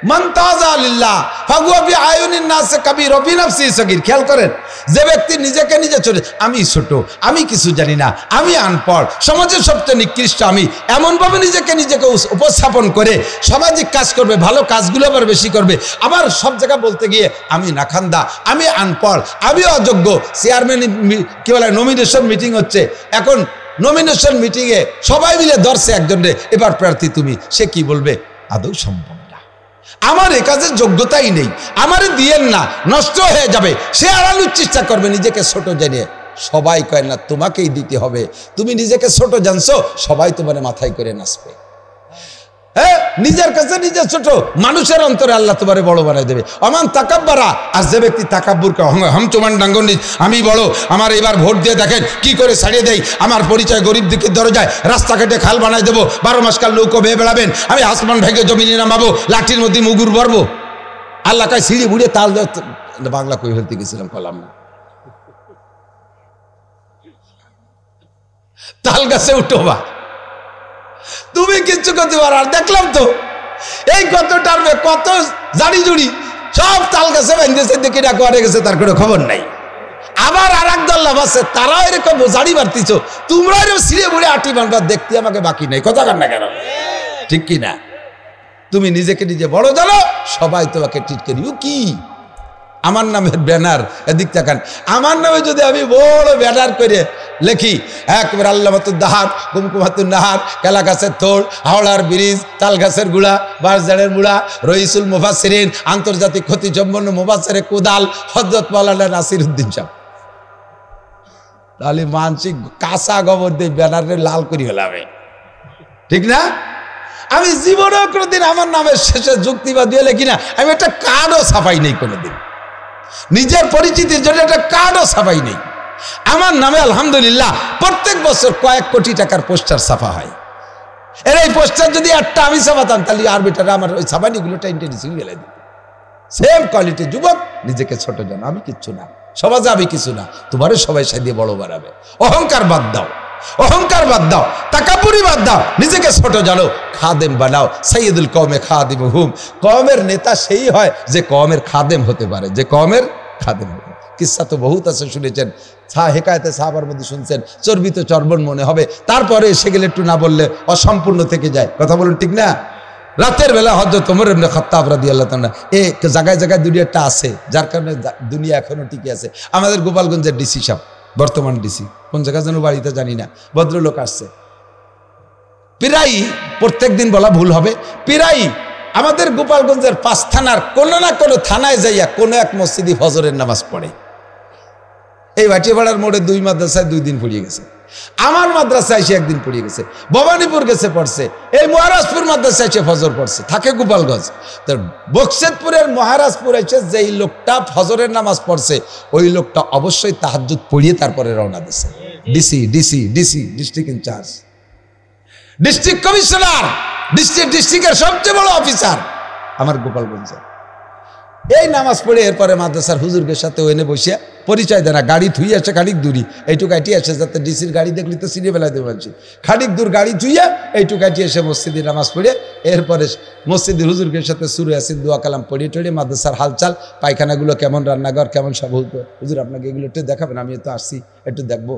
মান তাজা লিল্লাহ ফাগুয়া বি আয়ুনিন নাস কবির ও বি নফসি সগীর। খেয়াল করেন, যে ব্যক্তি নিজেকে নিজে ছোট, আমি ছোট, আমি কিছু জানি না, আমি আনপড়, সমাজের সবচেয়ে নিকৃষ্ট আমি, এমনভাবে নিজেকে উপস্থাপন করে সামাজিক কাজ করবে, ভালো কাজগুলো আবার বেশি করবে, আবার সব জায়গা বলতে গিয়ে আমি নাখান্দা, আমি আনপড়, আমি অযোগ্য। চেয়ারম্যান কি বলে নমিনেশন মিটিং হচ্ছে, এখন নমিনেশন মিটিংয়ে সবাই মিলে ধরছে একজনরে, এবার প্রার্থী তুমি, সে কি বলবে? আদৌ সম্ভব না, আমার এ কাজের যোগ্যতাই নেই, আমারে দিয়েন না, নষ্ট হয়ে যাবে। সে আড়ানোর চেষ্টা করবে নিজেকে ছোট জানিয়ে। সবাই কয় না তোমাকেই দিতে হবে, তুমি নিজেকে ছোট জানছো, সবাই তোমার মাথায় করে নাচবে। হ্যাঁ, নিজের কাছে নিজে ছোট, মানুষের অন্তরে আল্লাহ তোমারে বড় বানাই দেবে। অমান তাকাব্বারা, আর যে ব্যক্তি তাকাব্বুর হাম চোমান ডাঙ্গনিজ, আমি বড়, আমার এবার ভোট দিয়ে দেখেন কি করে ছাড়িয়ে দেয়, আমার পরিচয় গরিব দিকে দরজায়, রাস্তাঘাটে খাল বানাই দেবো, 12 মাস কাল নৌকো বেয়ে বেড়াবেন, আমি আসমান ভেঙে জমিনে নামাবো, লাঠির মধ্যে মুগুর ভরবো। আল্লাহ কয় সিঁড়ি বুড়িয়ে তাল বাংলা কই ফেলতে গেছিলাম কলাম না, তাল গাছে উঠোবা, তুমি কিচ্ছু করতে পারো। আর দেখলাম তো এই কত টার্মে কত জাড়ি জুড়ি সব তাল গাছে বেঁধেছে, দেখে ডাক হারে গেছে, তার কোনো খবর নাই। আবার আর এক দল লাভ আছে, তারাও এরকম জাড়ি মারতিছ, তোমরা এরকম ছিঁড়ে বুড়ে আটি বানবার দেখতে আমাকে বাকি নেই। কথা কান না কেন, ঠিক কি না? তুমি নিজেকে নিজে বড় জানো, সবাই তোমাকে ট্রিট করি। ও কি আমার নামের ব্যানার, এদিক তাকান, আমার নামে যদি আমি বড় ব্যানার করে লেখি, একবার আল্লামাতুল দাহার, কুমকুমাতুল নাহার, কেলা গাছের থোড়, হাওড়ার ব্রিজ, তাল গাছের গুড়া, বাঁশঝাড়ের মুড়া, রইসুল মুফাসসিরিন, আন্তর্জাতিক ক্ষতি সম্পন্ন মুফাসসিরে কোদাল, হযরত মাওলানা নাসিরউদ্দিন সাহেব, তাহলে মানসিক কাঁচা গোবর দিয়ে ব্যানারে লাল করি হলাবে, ঠিক না? আমি জীবনেও কোনোদিন আমার নামের শেষে যুক্তিবাদ দিয়ে লেখি না, আমি একটা কার্ডও ছাপাই নেই কোনোদিন, নিজের পরিচিতির জন্য একটা কার্ডও ছাপাই নেই। আমার নামে আলহামদুলিল্লাহ প্রত্যেক বছর কয়েক কোটি টাকার পোস্টার ছাপা হয়। এর এই পোস্টার যদি একটা আমি ছাপাতাম, তাহলে আর বেটারা আমার ওই ছাপানিগুলো টেনে গেলে দিত। সেম কোয়ালিটির যুবক, নিজেকে ছোট জানো, আমি কিচ্ছু না, সমাজে আমি কিছু না, তোমারও সবাই সাজিয়ে বড় বাড়াবে। অহংকার বাদ দাও, অহংকার বাদ দাও, তাকাপুরি বাদ দাও, নিজেকে ছোট জানো, খাদেম বানাও। সাইয়্যিদুল কওমে খাদিমুহুম, কওমের নেতা সেই হয় যে কওমের খাদেম হতে পারে, যে কওমের খাদেম হতে পারে। কিসসা তো বহুত আছে, শুনেছেন, হেকায়েতে সাহাবার মধ্যে শুনছেন, চর্বিত চর্বণ মনে হবে, তারপরে এসে গেলে একটু না বললে অসম্পূর্ণ থেকে যায়। কথা বলুন, ঠিক না? রাতের বেলা হযরত ওমর ইবনে খাত্তাব রাদিয়াল্লাহু তাআলা এই জায়গায় জায়গায় দুনিয়াটা আছে, যার কারণে দুনিয়া এখনো টিকে আছে। আমাদের গোপালগঞ্জের ডিসি সাহেব, বর্তমান ডিসি, কোন জায়গা যেন বাড়িতে জানি না, ভদ্রলোক আসছে প্রায়, প্রত্যেক দিন বলা ভুল হবে, প্রায় আমাদের গোপালগঞ্জের 5 থানার কোনো না কোনো থানায় যাইয়া কোনো এক মসজিদে ফজরের নামাজ পড়ে। এই ভাটিয়াপাড়ার মোড়ে 2 মাদ্রাসায় 2 দিন পড়িয়ে গেছে, আমার মাদ্রাসায় এসে 1 দিন পড়িয়ে গেছে, ভবানীপুর গেছে পড়ছে, এই মহারাজপুর মাদ্রাসায় এসে ফজর পড়ছে, থাকে গোপালগঞ্জ। তো বকশেদপুরের মহারাজপুর এসে যেই লোকটা ফজরের নামাজ পড়ছে, ওই লোকটা অবশ্যই তাহাজ্জুদ পড়িয়ে তারপরে রওনা দিছে। DC DC DC district incharge, district commissioner, ডিস্ট্রিক্টের সবচেয়ে বড় অফিসার আমার গোপালগঞ্জে। এই নামাজ পড়ে এরপরে মাদ্রাসার হুজুরদের সাথে ওখানে বসিয়া পরিচয় দেয় না, গাড়ি থুইয়া আসে খানিক দূরি, এইটুকু আইটি আসে, যাতে ডিসির গাড়ি দেখলি তো সিরিয়ে বেলায় দেবে মানছি, খানিক দূর গাড়ি থুইয়া এইটুকু আইটি এসে মসজিদে নামাজ পড়ে এরপরে মসজিদের হুজুরদের সাথে সুরে আসিন দোয়া কালাম পড়িয়ে টড়িয়ে মাদ্রাসার হালচাল, পায়খানাগুলো কেমন, রান্নাঘর কেমন, সব হুজুর আপনাকে এগুলো একটু দেখাবেন, আমি তো আসছি একটু দেখবো,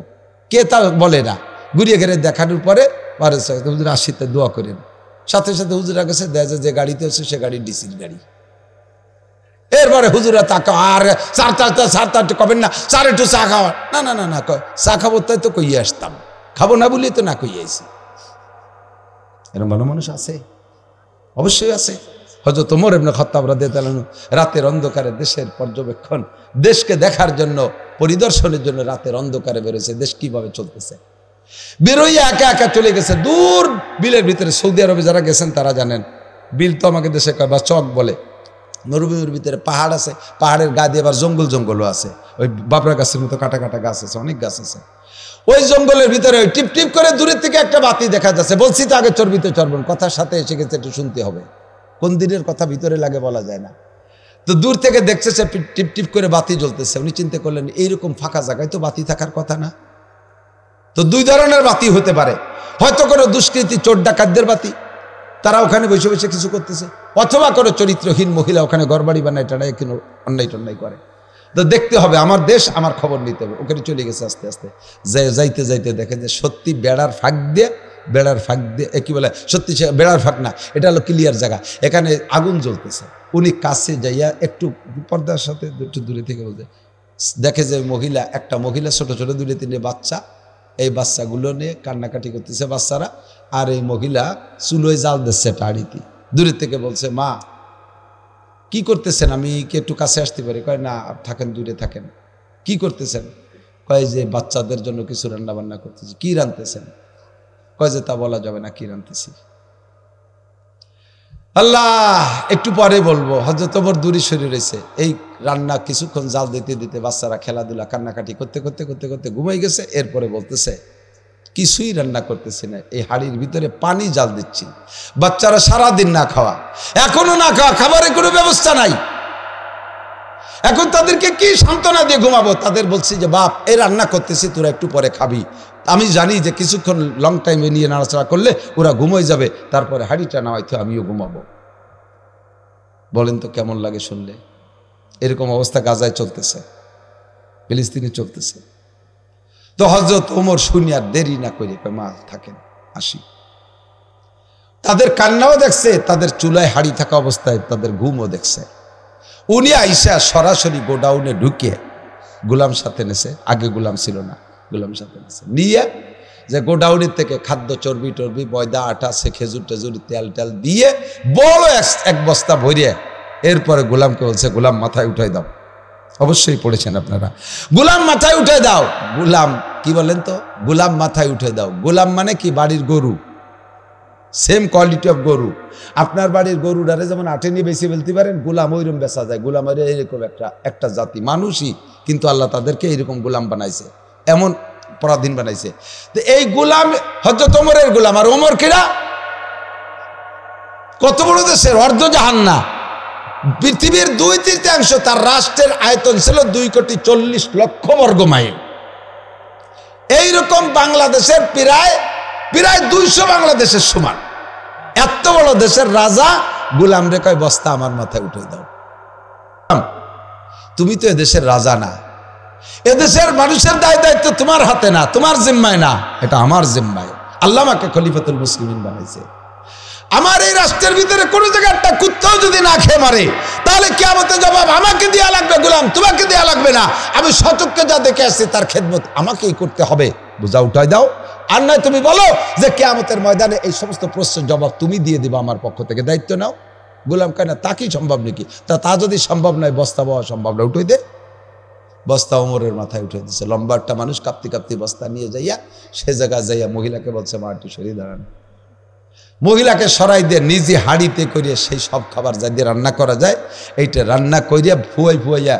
কে তা বলে না, ঘুরিয়ে ঘেরে দেখানোর পরে হুজুর আসিতে দোয়া করেন, সাথে সাথে হুজুরা কাছে দেয় যে গাড়িতে হচ্ছে সে গাড়ি ডিসির গাড়ি। এরপরে হুজুরা তাকে আর স্যার কবেন না, স্যার একটু চা খাওয়া, না না না না, চা খাবো তাই তো কইয়ে আসতাম, খাবো না বলি তো না কইয়ে আইছি। এরকম ভালো মানুষ আছে, অবশ্যই আছে। হযরত ওমর ইবনে খাত্তাব রাদিয়াল্লাহু আনহু রাতের অন্ধকারে দেশের পর্যবেক্ষণ, দেশকে দেখার জন্য, পরিদর্শনের জন্য রাতের অন্ধকারে বেরোছে, দেশ কিভাবে চলতেছে। বেরোইয়া একা একা চলে গেছে দূর বিলের ভিতরে। সৌদি আরবে যারা গেছেন তারা জানেন, বিল তো আমাকে দেশে কয় বা চক বলে, মরুভূমির ভিতরে পাহাড় আছে, পাহাড়ের গা দিয়ে আবার জঙ্গলও আছে, ওই বাবরা গাছের মতো কাটা কাটা গাছ আছে, অনেক গাছ আছে। ওই জঙ্গলের ভিতরে ওই টিপ টিপ করে দূরের থেকে একটা বাতি দেখা যাচ্ছে। বলছি তো আগে চর্বিত চর্বণ, কথার সাথে এসে গেছে, একটু শুনতে হবে, কোন দিনের কথা ভিতরে লাগে বলা যায় না। তো দূর থেকে দেখছে সে টিপ টিপ করে বাতি জ্বলতেছে, উনি চিন্তা করলেন এইরকম ফাঁকা জায়গায় তো বাতি থাকার কথা না। তো 2 ধরনের বাতি হতে পারে, হয়তো কোনো দুষ্কৃতী চোর ডাকাতদের বাতি, তারা ওখানে বসে বসে কিছু করতেছে, অথবা কোনো চরিত্রহীন মহিলা ওখানে ঘরবাড়ি বানায় টাড়ায় কিনো অন্যায় টন্যায় করে। তো দেখতে হবে, আমার দেশ, আমার খবর নিতে হবে। ওখানে চলে গেছে আস্তে আস্তে, যাইতে যাইতে দেখে যে সত্যি বেড়ার ফাঁক দিয়ে কি বলে, সত্যি বেড়ার ফাঁক না, এটা হলো ক্লিয়ার জায়গা, এখানে আগুন জ্বলতেছে। উনি কাছে যাইয়া একটু পর্দার সাথে একটু দূরে থেকে বলতে দেখে যে একটা মহিলা ছোট ছোট 2-3 বাচ্চা, এই বাচ্চাগুলো নিয়ে কান্নাকাটি করতেছে বাচ্চারা, আর এই মহিলা চুলোয় জাল দিচ্ছে টাড়িতে। দূরের থেকে বলছে, মা কি করতেছেন, আমি কি একটু কাছে আসতে পারি? কয় না, থাকেন, দূরে থাকেন। কি করতেছেন? কয় যে বাচ্চাদের জন্য কিছু রান্না বান্না করতেছি। কি রান্নতেছেন? কয় যে তা বলা যাবে না, কি রান্নতেছি। আল্লাহ, একটু পরে বলবো। হযরত ওমর দূরে সরে রয়েছে, এই রান্না কিছুক্ষণ জাল দিতে দিতে বাচ্চারা খেলাধুলা কান্নাকাটি করতে করতে করতে করতে ঘুমাই গেছে। এরপরে বলতেছে, কিছুই রান্না করতেছি না, এই হাড়ির ভিতরে পানি জাল দিচ্ছি। বাচ্চারা সারাদিন না খাওয়া, এখনো না খাওয়া, খাবারের কোনো ব্যবস্থা নাই। এখন তাদেরকে কি সান্ত্বনা দিয়ে ঘুমাবো? তাদের বলছি যে বাপ এই রান্না করতেছি, তোরা একটু পরে খাবি। আমি জানি যে কিছুক্ষণ লং টাইমে নিয়ে নাড়াচাড়া করলে ওরা ঘুমোয় যাবে, তারপরে হাঁড়িটা নামাইতে আমিও ঘুমাবো। বলেন তো কেমন লাগে শুনলে? এরকম অবস্থা গাজায় চলতেছে, ফিলিস্তিনে চলতেছে। তো হযরত ওমর শুনিয়ার দেরি না করে মা থাকেন, আসি। তাদের কান্নাও দেখছে, তাদের চুলায় হাড়ি থাকা অবস্থায় তাদের ঘুমও দেখছে। উনি আইসা সরাসরি গোডাউনে ঢুকে গোলাম সাথে নেছে, আগে গোলাম ছিল না, গোলাম সাথে নেছে নিয়ে যে গোডাউনের থেকে খাদ্য চর্বি টর্বি ময়দা আটা সে খেজুর টেজুর তেল টেল দিয়ে বড় এক বস্তা ভরিয়ে এরপরে গোলামকে বলছে গোলাম মাথায় উঠাই দাও। অবশ্যই পড়েছেন আপনারা, গোলাম মাথায় উঠে দাও। গোলাম কি বলেন তো? গোলাম মাথায় উঠে দাও। গোলাম মানে কি? বাড়ির গরু, সেম কোয়ালিটি অফ গরু। আপনার বাড়ির গরুটারে যেমন আটে নিয়ে বেশি ফেলতে পারেন, গোলাম ওইরকম বেচা যায়। গোলামের এইরকম একটা জাতি মানুষই, কিন্তু আল্লাহ তাদেরকে এইরকম গোলাম বানাইছে, এমন পরাধীন বানাইছে। তো এই গোলাম হযরত ওমরের গোলাম। আর ওমর কিরা কত বড় দেশের অর্ধজাহান্না, পৃথিবীর 2/3 তার রাষ্ট্রের আয়তন ছিল 2,40,00,000 বর্গ মাইল। এইরকম বাংলাদেশের প্রায় 200 বাংলাদেশের সমান। এত বড় দেশের রাজা গোলাম রে কয় বস্তা আমার মাথায় উঠে দাও। তুমি তো এদেশের রাজা না, এদেশের মানুষের দায় দায়িত্ব তোমার হাতে না, তোমার জিম্মায় না, এটা আমার জিম্মায়। আল্লাহ আমাকে খলিফাতুল মুসলিমিন বানাইছে। আমার এই রাষ্ট্রের ভিতরে কোনো জায়গায় একটা কুত্তাও যদি না খেয়ে মারে, তাহলে কিয়ামতের জবাব আমাকে দেয়া লাগবে, গোলাম তোমাকে দেয়া লাগবে না। আমি সচক্ষে যা দেখে আসছি তার খেদমত আমাকেই করতে হবে। বোঝা উঠাই দাও। আর নয় তুমি বলো যে কিয়ামতের ময়দানে এই সমস্ত প্রশ্নের জবাব তুমি দিয়ে দিবা, আমার পক্ষ থেকে দায়িত্ব নাও। গোলাম কয় না, তা কি সম্ভব নাকি? তা যদি সম্ভব নয়, বস্তা বওয়া সম্ভব না, উঠে দে। বস্তা ওমরের মাথায় উঠে দিচ্ছে। লম্বা একটা মানুষ কাঁপতি কাঁপতি বস্তা নিয়ে যাইয়া সে জায়গায় যাইয়া মহিলাকে বলছে মা একটু সরিয়ে দাঁড়ান। মহিলাকে সরাই দিয়ে নিজে হাঁড়িতে করিয়া সেই সব খাবার যা দিয়ে রান্না করা যায় এইটা রান্না করিয়া ফুয়াইয়া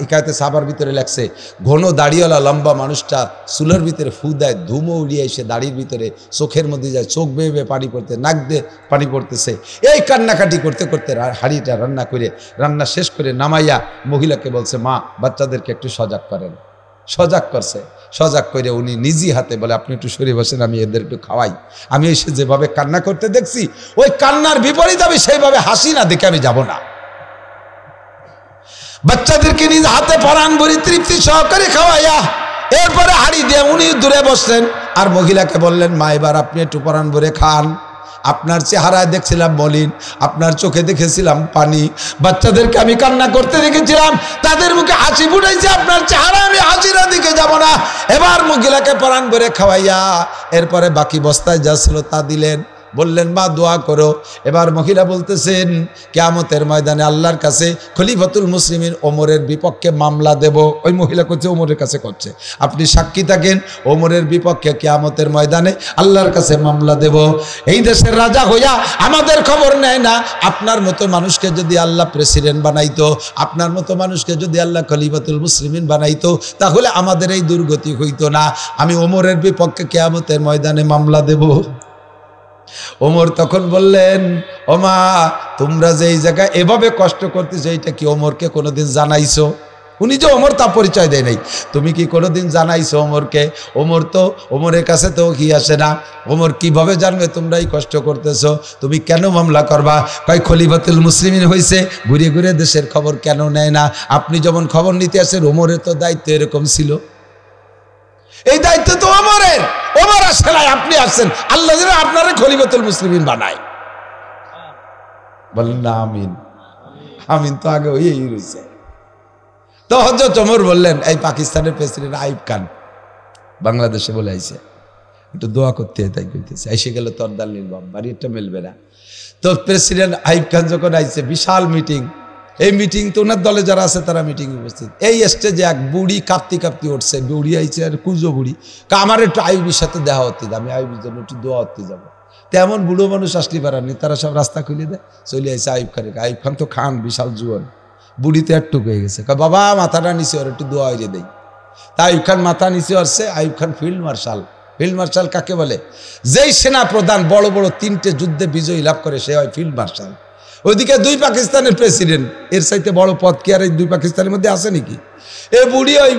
একাতে সাবার ভিতরে লাগছে। ঘন দাড়িওয়ালা লম্বা মানুষটা চুলের ভিতরে ফু দেয়, ধুমো উড়িয়ে এসে দাড়ির ভিতরে চোখের মধ্যে যায়, চোখ বেয়ে বেয়ে পানি পড়তে, নাক দিয়ে পানি পড়তেছে। এই কান্নাকাটি করতে করতে হাঁড়িটা রান্না করে রান্না শেষ করে নামাইয়া মহিলাকে বলছে মা বাচ্চাদেরকে একটু সজাগ করেন। সজাগ করছে, সজাগ করে উনি নিজে হাতে বলে আপনি একটু সরে বসেন, আমি এদের একটু খাওয়াই। আমি এসে যেভাবে কান্না করতে দেখছি ওই কান্নার বিপরীত আমি সেইভাবে হাসি না দেখে আমি যাব না। বাচ্চাদেরকে নিজ হাতে পরাণ ভরি তৃপ্তি সহকারে খাওয়াইয়া এরপরে হাড়ি দিয়ে উনি দূরে বসলেন। আর মহিলাকে বললেন মা এবার আপনি একটু পরাণ ভরে খান। আপনার চেহারায় দেখছিলাম মলিন, আপনার চোখে দেখেছিলাম পানি, বাচ্চাদেরকে আমি কান্না করতে দেখেছিলাম, তাদের মুখে হাসি ফুটাইছে, আপনার চেহারা আমি হাসিরা দিকে যাব না। এবার মহিলাকে পরাণ ভরে খাওয়াইয়া এরপরে বাকি বস্তায় যা ছিল তা দিলেন, বললেন মা দোয়া করো। এবার মহিলা বলতেছেন কিয়ামতের ময়দানে আল্লাহর কাছে খলিফাতুল মুসলিমিন ওমরের বিপক্ষে মামলা দেব। ওই মহিলা করছে ওমরের কাছে করছে, আপনি সাক্ষী থাকেন ওমরের বিপক্ষে কিয়ামতের ময়দানে আল্লাহর কাছে মামলা দেব। এই দেশের রাজা হইয়া আমাদের খবর নেয় না। আপনার মতো মানুষকে যদি আল্লাহ প্রেসিডেন্ট বানাইতো, আপনার মতো মানুষকে যদি আল্লাহ খলিফাতুল মুসলিমিন বানাইতো, তাহলে আমাদের এই দুর্গতি হইতো না। আমি ওমরের বিপক্ষে কিয়ামতের ময়দানে মামলা দেব। ওমর তখন বললেন ওমা তোমরা যে এই জায়গায় এভাবে কষ্ট করতেছো এইটা কি ওমরকে কোনোদিন জানাইছো? উনি যে ওমর তা পরিচয় দেয় নাই, তুমি কি কোনোদিন জানাইছো ওমরকে? ওমর তো ওমরের কাছে তো কি আসে না, ওমর কিভাবে জানবে তোমরা এই কষ্ট করতেছো? তুমি কেন মামলা করবা? কয় খলিফাতুল মুসলিমিন হয়েছে, ঘুরে ঘুরে দেশের খবর কেন নেয় না? আপনি যেমন খবর নিতে আসেন ওমরের তো দায়িত্ব এরকম ছিল, এই দায়িত্ব তো ওমরের। ওমর আসে নাই, আপনি আসছেন, আল্লাহ যেন আপনারা খলিফাতুল মুসলিমিন বানায়। বলেন না আমিন। আমিন তো আগে হয়েই রয়েছে। তো হযরত ওমর বললেন এই পাকিস্তানের প্রেসিডেন্ট আইয়ুব খান বাংলাদেশে বলে আইছে, একটু দোয়া করতে, তাই কইতেছে। এসে গেল তরদাল নির্বাম, বাড়িটা মিলবে না। তো প্রেসিডেন্ট আইয়ুব খান যখন আইছে, বিশাল মিটিং। এই মিটিং তো ওনার দলে যারা আছে তারা মিটিং উপস্থিত। এই স্টেজে এক বুড়ি কাঁপতি কাঁপতি উঠছে, বুড়ি আইছে আর কুজো বুড়ি, আমার একটু আইয়ুবের সাথে দেখা হতে, আমি আইয়ুবের জন্য একটু দোয়া হতে যাবো। তেমন বুড়ো মানুষ আসলে পারেননি, তারা সব রাস্তা খুলে দেয়, চলে আসে আইয়ুব খানের। আইয়ুব খান তো খান বিশাল জুয়ান, বুড়িতে একটুক হয়ে গেছে, বাবা মাথাটা নিচে ওর একটু দোয়া হয়ে দেয়। তা আইয়ুব খান মাথা নিচে আসছে। Ayub Khan field marshal. Field marshal কাকে বলে? যেই সেনা প্রধান বড় বড় 3টে যুদ্ধে বিজয়ী লাভ করে সে হয় ফিল্ড মার্শাল। ওইদিকে দুই পাকিস্তানের প্রেসিডেন্ট, এর চাইতে বড় পদ কি আর এই দুই পাকিস্তানের মধ্যে আছে নাকি? এ বুড়ি ওই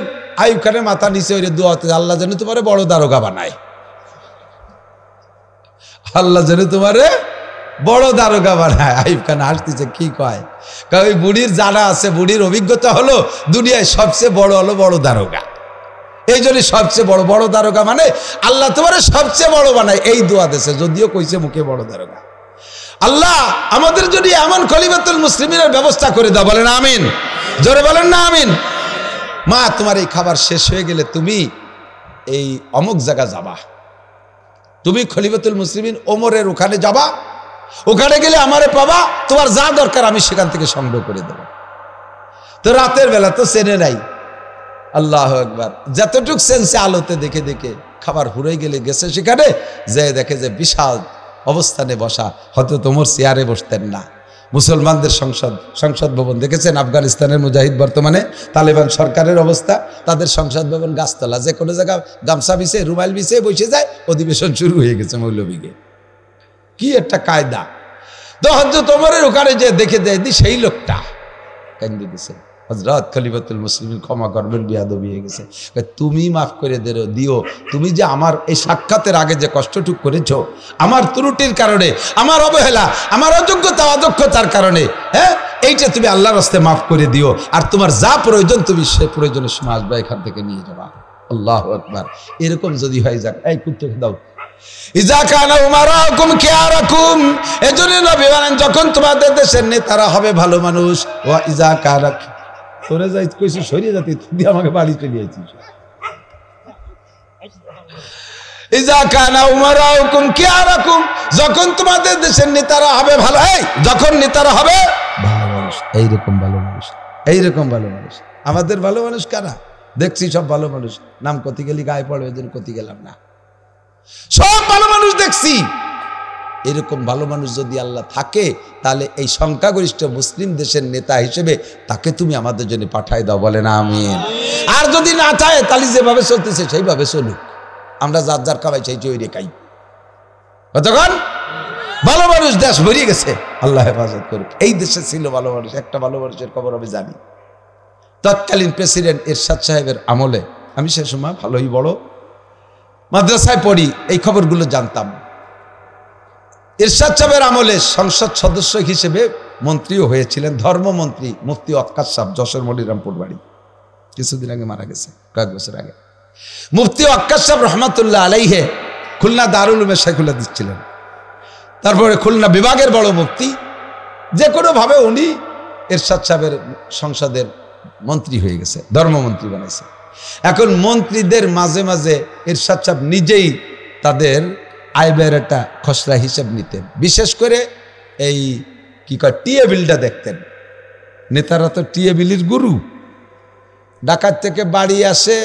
আইয়ুব খানের মাথা নিচে ওই দোয়া, আল্লাহ যেন তোমারে বড় দারোগা বানায়, আল্লাহ যেন তোমারে বড় দারোগা বানায়। আইয়ুব খান হাসতেছে, কি কয়? ওই বুড়ির জানা আছে, বুড়ির অভিজ্ঞতা হলো দুনিয়ায় সবচেয়ে বড় হলো বড় দারোগা। এই জন্য সবচেয়ে বড় বড় দারোগা মানে আল্লাহ তোমারে সবচেয়ে বড় বানায়, এই দোয়া দেশে, যদিও কইছে মুখে বড় দারোগা। আল্লাহ আমাদের যদি এমন খলিফাতুল মুসলিমিনের ব্যবস্থা করে দাও, বলেন আমিন, জোরে বলেন না আমিন। মা তোমার এই খাবার শেষ হয়ে গেলে তুমি এই অমুক জায়গা যাবা, তুমি খলিফাতুল মুসলিমিন ওমরের ওখানে যাবা, ওখানে গেলে আমারে পাবা, তোমার যা দরকার আমি সেখান থেকে সংগ্রহ করে দেব। তো রাতের বেলা তো চেনে নাই, আল্লাহ একবার যতটুক সেন্সে আলোতে দেখে দেখে খাবার ফুরাই গেলে গেছে সেখানে, যে দেখে যে বিশাল অবস্থানে বসা, হয়তো তোমার চেয়ারে বসতেন না। মুসলমানদের সংসদ ভবন দেখেছেন আফগানিস্তানের মুজাহিদ বর্তমানে তালেবান সরকারের অবস্থা, তাদের সংসদ ভবন গাছতলা, যে কোনো জায়গা গামছা বিছে রুমাল বিছে বসে যায়, অধিবেশন শুরু হয়ে গেছে মৌলভীকে। কি একটা কায়দা! তো হযরত ওমরের ওখানে যে দেখে দেয় দি সেই লোকটা কান্দে দিছে, হযরত খলিফাতুল মুসলিমিন ক্ষমা করবেন, বিয়াদবি হয়ে গেছে, তুমি মাফ করে দিও, তুমি যে আমার এই সাক্ষাতের আগে যে কষ্টটুক করেছো, আমার ত্রুটির কারণে, আমার অবহেলা, আমার অযোগ্যতা অদক্ষতার কারণে, হ্যাঁ, এইটা তুমি আল্লাহর রাস্তায় মাফ করে দিও, আর তোমার যা প্রয়োজন তুমি সে প্রয়োজনের সময় আসবে, এখান থেকে নিয়ে যাবা। আল্লাহু আকবার। এরকম যদি হয়ে যাক, এই কুত্তে দাও ইজা কানা উমারাকুম খিয়ারাকুম, এজন্য নবী বলেন যখন তোমাদের দেশের নেতারা হবে ভালো মানুষ, ওয়া ইজা কানা তোরে যাই কইছিস সরিয়ে যাতি, তুই আমাকে বাড়ি চলে আইছিস। ইজা কানা উমারাকুম খিয়ারাকুম, যখন তোমাদের দেশের নেতারা হবে ভালো, এই যখন নেতারা হবে ভালো মানুষ, এইরকম ভালো মানুষ, এইরকম ভালো মানুষ। আমাদের ভালো মানুষ কারা দেখছি? সব ভালো মানুষ, নাম কতি গেলি গায়ে পড়বে, এদের কতি গেলাম না, সব ভালো মানুষ দেখছি। এরকম ভালো মানুষ যদি আল্লাহ থাকে, তাহলে এই সংখ্যাগরিষ্ঠ মুসলিম দেশের নেতা হিসেবে তাকে তুমি আমাদের জন্য পাঠাই দাও, বলে না আমিন। আর যদি না চায়, তাহলে যেভাবে চলতেছে সেইভাবে চলুক, আমরা যার যার খাওয়াই চাই চৈরে খাই। কতক্ষণ ভালো মানুষ দেশ ভরিয়ে গেছে, আল্লাহ হেফাজত করুক। এই দেশে ছিল ভালো মানুষ, একটা ভালো মানুষের খবর আমি জানি। তৎকালীন প্রেসিডেন্ট এরশাদ সাহেবের আমলে, আমি সে সময় ভালোই বড় মাদ্রাসায় পড়ি, এই খবরগুলো জানতাম। এরশাদ সাহেবের আমলে সংসদ সদস্য হিসেবে মন্ত্রীও হয়েছিলেন ধর্মমন্ত্রী মুফতি ওয়াক্কাস সাহেব, যশোর মনিরামপুর বাড়ি, কিছুদিন আগে মারা গেছে, কয়েক বছর আগে। মুফতি ওয়াক্কাস সাহেব রহমাতুল্লাহ আলাইহে খুলনা দারুল উলুমে শাইখুল হাদিস ছিলেন, তারপরে খুলনা বিভাগের বড় মুফতি, যে কোনোভাবে উনি এরশাদ সাহেবের সংসদের মন্ত্রী হয়ে গেছে, ধর্মমন্ত্রী বানাইছে। এখন মন্ত্রীদের মাঝে মাঝে এরশাদ সাহেব নিজেই তাদের আয় ব্যয়ের একটা খসড়া হিসেব নিতেন, বিশেষ করে এই কি কয় টিএ বিলটা দেখতেন। নেতারা তো টিএ বিলির গুরু, ঢাকার থেকে বাড়ি আসে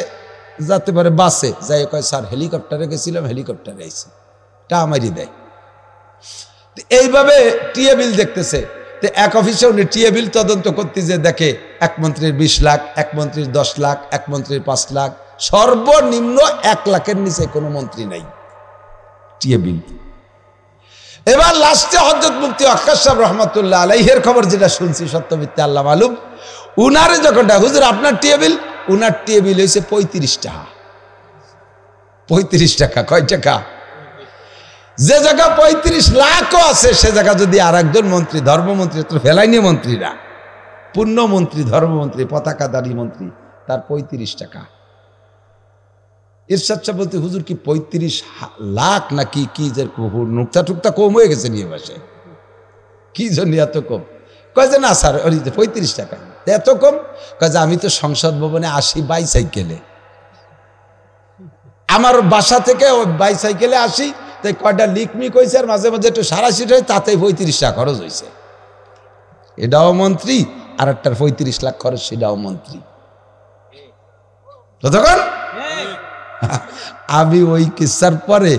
যাতে পারে বাসে যাই, কয় স্যার হেলিকপ্টারে গেছিলাম, হেলিকপ্টারে আইছি, টা আমারই দেয়। এইভাবে টিএ বিল দেখতেছে। তো এক অফিসে উনি টিএ বিল তদন্ত করতে যে দেখে এক মন্ত্রীর 20 লাখ, এক মন্ত্রীর 10 লাখ, এক মন্ত্রীর 5 লাখ, সর্বনিম্ন 1 লাখের নিচে কোনো মন্ত্রী নাই টিএ বিল। এবার লাস্টে হযরত মুফতি ওয়াক্কাস সাহেব রহমাতুল্লাহ আলাইহির খবর যেটা শুনছি, সত্য মিথ্যা আল্লাহ মালুম, উনারে যখন হুজুর আপনার টিএ বিল, উনার টিএ বিল হয়েছে 35 টাকা। 35 টাকা কয় টাকা? যে জায়গা 35 লাখও আছে, সে জায়গা যদি আর একজন মন্ত্রী, ধর্মমন্ত্রী, তো ফেলাইনি মন্ত্রীরা, পূর্ণমন্ত্রী, ধর্মমন্ত্রী, পতাকাধারী মন্ত্রী, তার 35 টাকা। এরশাদ সাহেব বলতে, হুজুর কি 35 লাখ নাকি কি যে নুকতা টুকতা কম হয়ে গেছে নিয়ে বসে, কি জন্য এত কম? কয় যে না স্যার 35 টাকা। এত কম? কয় যে আমি তো সংসদ ভবনে আসি বাইসাইকেলে, আমার বাসা থেকে ওই বাইসাইকেলে আসি, তাই কয়টা লিকমিক হয়েছে, আর মাঝে মাঝে একটু সারা সিট হয়, তাতেই 35 টাকা খরচ হয়েছে। এটাও মন্ত্রী, আর একটার 35 লাখ খরচ, সেটাও মন্ত্রী। ততক্ষণ আমি ওই কিসার পরে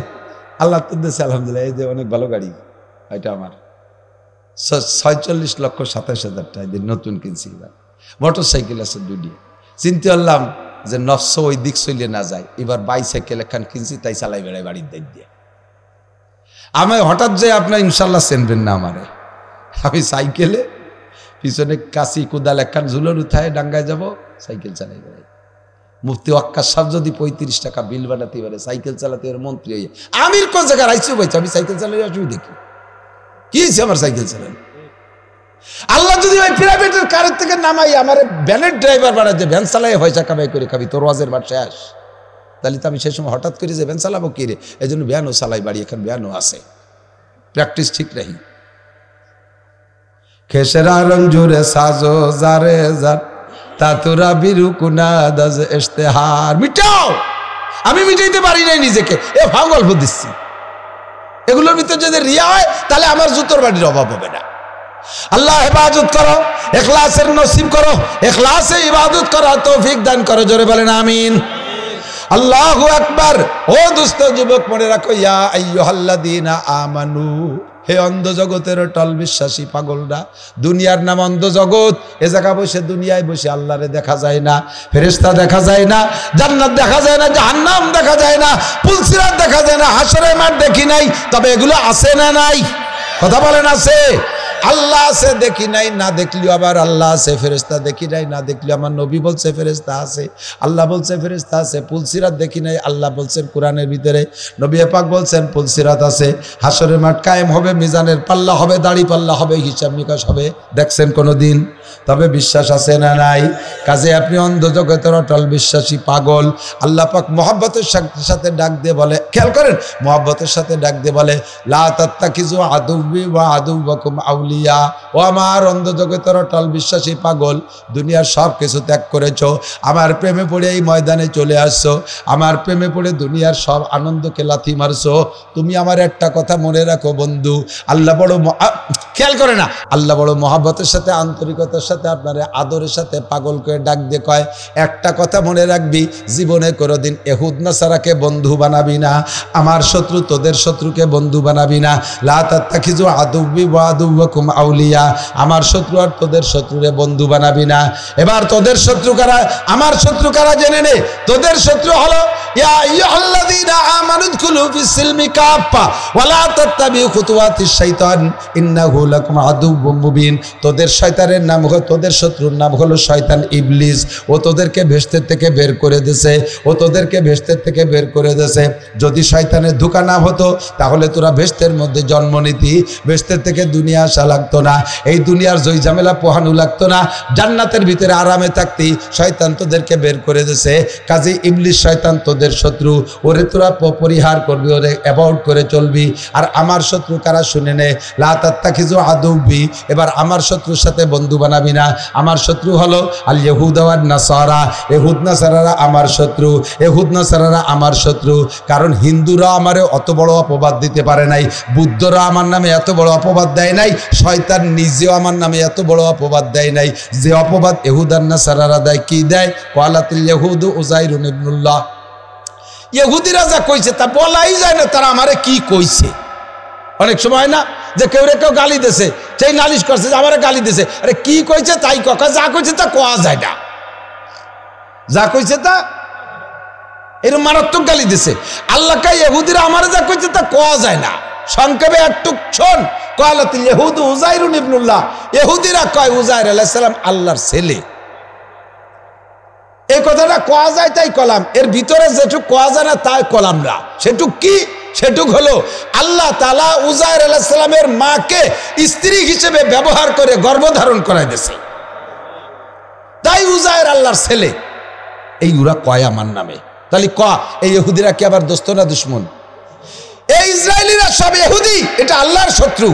আল্লাহ তো দেশে আলহামদুলিল্লাহ, এই যে অনেক ভালো গাড়ি, এটা আমার 46,27,000 টাকা দিয়ে নতুন কিনছি। এবার মোটর সাইকেল আছে 2টি। চিন্তা করলাম যে নফস ওই দিক চলে না যায়, এবার বাইসাইকেল একখান কিনছি, তাই চালাই বেড়াই বাড়ির দায়িত্ব দিয়ে। আমি হঠাৎ যে আপনার ইনশাল্লাহ চেনবেন না আমারে, আমি সাইকেলে পিছনে কাশি কোদাল একখান ঝুলন উঠায় ডাঙ্গায় যাব, সাইকেল চালাই বেড়াই। মুফতি ওয়াক্কাস সাহেব যদি 35 টাকা বিল বানাতে পারে, সাইকেল চালাতে পারে মন্ত্রী হয়ে, আমির কোন জায়গায় আইসি বলছি আমি সাইকেল চালাই আসবি দেখি কি হয়েছে আমার সাইকেল চালানো। আল্লাহ যদি ওই প্রাইভেটের কারের থেকে নামাই আমার ভ্যানের ড্রাইভার বানাচ্ছে, ভ্যান চালাই পয়সা কামাই করে খাবি, তোর ওয়াজের বার শেষ, তাহলে তো আমি সেই সময় হঠাৎ করে যে ভ্যান চালাবো কি রে, এই জন্য ভ্যানও চালাই বাড়ি, এখন ভ্যানও আছে, প্র্যাকটিস ঠিক রাহি। খেসেরা রঞ্জুরে সাজো জারে জার তাতুরা বিরু কুনা দাজ ইশতেহার, মিটাও। আমি মিটাইতে পারি নাই নিজেকে, এ ভাব গল্প দিচ্ছি। এগুলোর ভিতরে যদি রিয়া হয় তাহলে আমার জুতোর বাড়ির অভাব হবে না। আল্লাহ ইবাদত করো, ইখলাসের নসিব করো, ইখলাসে ইবাদত করার তৌফিক দান করো, জোরে বলেন আমিন। আল্লাহু আকবার। ও দোস্ত যুবক মনে রাখো, ইয়া আইয়ুহাল্লাযীনা আমানু, হে অন্ধ জগতের টল বিশ্বাসী পাগলরা, দুনিয়ার নাম অন্ধ জগৎ। এ জায়গা বসে দুনিয়ায় বসে আল্লাহরে দেখা যায় না, ফেরেশতা দেখা যায় না, জান্নাত দেখা যায় না, জাহান্নাম দেখা যায় না, পুলসিরাত দেখা যায় না, হাশরের মাঠ দেখি নাই, তবে এগুলো আছে না নাই? কথা বলেন আছে? আল্লাহ আছে, দেখি নাই, না দেখলিও আবার আল্লাহ আছে। ফেরেশতা দেখি নাই, না দেখলিও আমার নবী বলছে ফেরেশতা আছে, আল্লাহ বলছে ফেরেশতা আছে। পুলসিরাত দেখি নাই, আল্লাহ বলছেন কোরআনের ভিতরে, নবী পাক বলছেন পুলসিরাত আছে। হাশরের মাঠ কায়েম হবে, মিজানের পাল্লা হবে, দাড়ি পাল্লা হবে, হিসাব নিকাশ হবে, দেখছেন কোনোদিন? তবে বিশ্বাস আছে না নাই? কাজে আপনি অন্ধ জগতের অটল বিশ্বাসী পাগল। আল্লাহ পাক মহব্বতের সাথে ডাক দিয়ে বলে, খেয়াল করেন, মহব্বতের সাথে ডাক দিয়ে বলে, লা তাত্তাখিযু আদুব্বি ওয়া আদুব্বাকুম আউলিয়া। ও আমার অন্ধ জগতের অটল বিশ্বাসী পাগল, দুনিয়ার সব কিছু ত্যাগ করেছো, আমার প্রেমে পড়ে এই ময়দানে চলে আসছো, আমার প্রেমে পড়ে দুনিয়ার সব আনন্দকে লাথি মারছো। তুমি আমার একটা কথা মনে রাখো বন্ধু, আল্লাহ বড়, খেয়াল করে না, আল্লাহ বড় মহব্বতের সাথে আন্তরিকতার সাথে আপনার আদরের সাথে পাগল করে ডাক দিয়ে কয়, একটা কথা মনে রাখবি, জীবনে কোনোদিন ইহুদ নাসারাকে বন্ধু বানাবি না, আমার শত্রু তোদের শত্রুকে বন্ধু বানাবি না। লা তাত্তাখিযু আদুব্বি ওয়া আদুব্বাকুম আউলিয়া, আমার শত্রু আর তোদের শত্রুরে বন্ধু বানাবি না। এবার তোদের শত্রু কারা, আমার শত্রু কারা জেনে নে। তোদের শত্রু হলো ইয়া আইয়ুহাল্লাযীনা আমানু দুখুলু ফিস-সিলমি কাফা ওয়া লা তাত্তাবিউ খুতুওয়াতিশ শাইতান ইন্নাহু লাকুম আদুউম মুবিন। তোদের শয়তানের নাম হলো, তোদের শত্রুর নাম হলো শয়তান ইবলিস। ও তোদেরকে ভেস্তের থেকে বের করে দিয়েছে, ও তোদেরকে ভেস্তের থেকে বের করে দিয়েছে। যদি শয়তানের ধোঁকা না হতো তাহলে তোরা ভেস্তের মধ্যে জন্ম নিতি, ভেস্তের থেকে দুনিয়া আসা লাগতো না, এই দুনিয়ার জয় ঝামেলা পোহানো লাগতো না, জান্নাতের ভিতরে আরামে থাকতি। শয়তান তোদেরকে বের করে দিয়েছে, কাজে ইবলিস শয়তান তোদের শত্রু, ওরে তোরা পরিহার করবি, ওরে অ্যাভয়েড করে চলবি। আর আমার শত্রু কারা শুনে নে, লা তাত্তাখিযু আদুব্বি। এবার আমার শত্রুর সাথে বন্ধু বানাবি না। আমার শত্রু হলো আল ইহুদ ওয়ান নাসারা, ইহুদ নাসারারা আমার শত্রু, ইহুদ নাসারারা আমার শত্রু। কারণ হিন্দুরা আমারে অত বড় অপবাদ দিতে পারে নাই, বুদ্ধরা আমার নামে এত বড় অপবাদ দেয় নাই, শয়তান নিজেও আমার নামে এত বড় অপবাদ দেয় নাই। যে অপবাদ ইহুদ আর নাসারারা দেয়, কি দেয়? ক্বালাতিল ইহুদু উযাইরুন ইবনুল্লাহ। ইহুদিরা যা কইছে তা বলাই যায় না, তারা আমারে কি কইছে। অনেক সময় না যে কেউ রে কেউ গালি দিয়েছে, সেই নালিশ করছে যে আমারে গালি দিয়েছে, আরে কি কইছে তাই কথা, যা কইছে তা কোয়া যায় না, যা কইছে তা এরকম মারাত্মক গালি দিছে। আল্লাহ কয় ইহুদিরা আমারে যা কইছে তা কোয়া যায় না। সংক্ষেপে একটু শোন, ক্বালাতিল ইহুদু উযাইরুন ইবনুল্লাহ। ইহুদিরা কয় উযাইর আলাইহিস সালাম আল্লাহর ছেলে। এই কথাটা কোয়া যায় তাই কলাম, এর ভিতরে যেটুক কোয়া যায় না তাই কলাম না। সেটুক কি? সেটুক হলো আল্লাহ তাআলা উযাইর আলাইহিস সালামের মাকে স্ত্রী হিসেবে ব্যবহার করে গর্ভধারণ করাই দিয়েছে, তাই উযাইর আল্লাহর ছেলে। এই ওরা কয় আমার নামে, তাহলে এই ইহুদিরা কি আবার দোস্ত না দুশমন? এই ইসরায়েলিরা সব ইহুদি, এটা আল্লাহর শত্রু।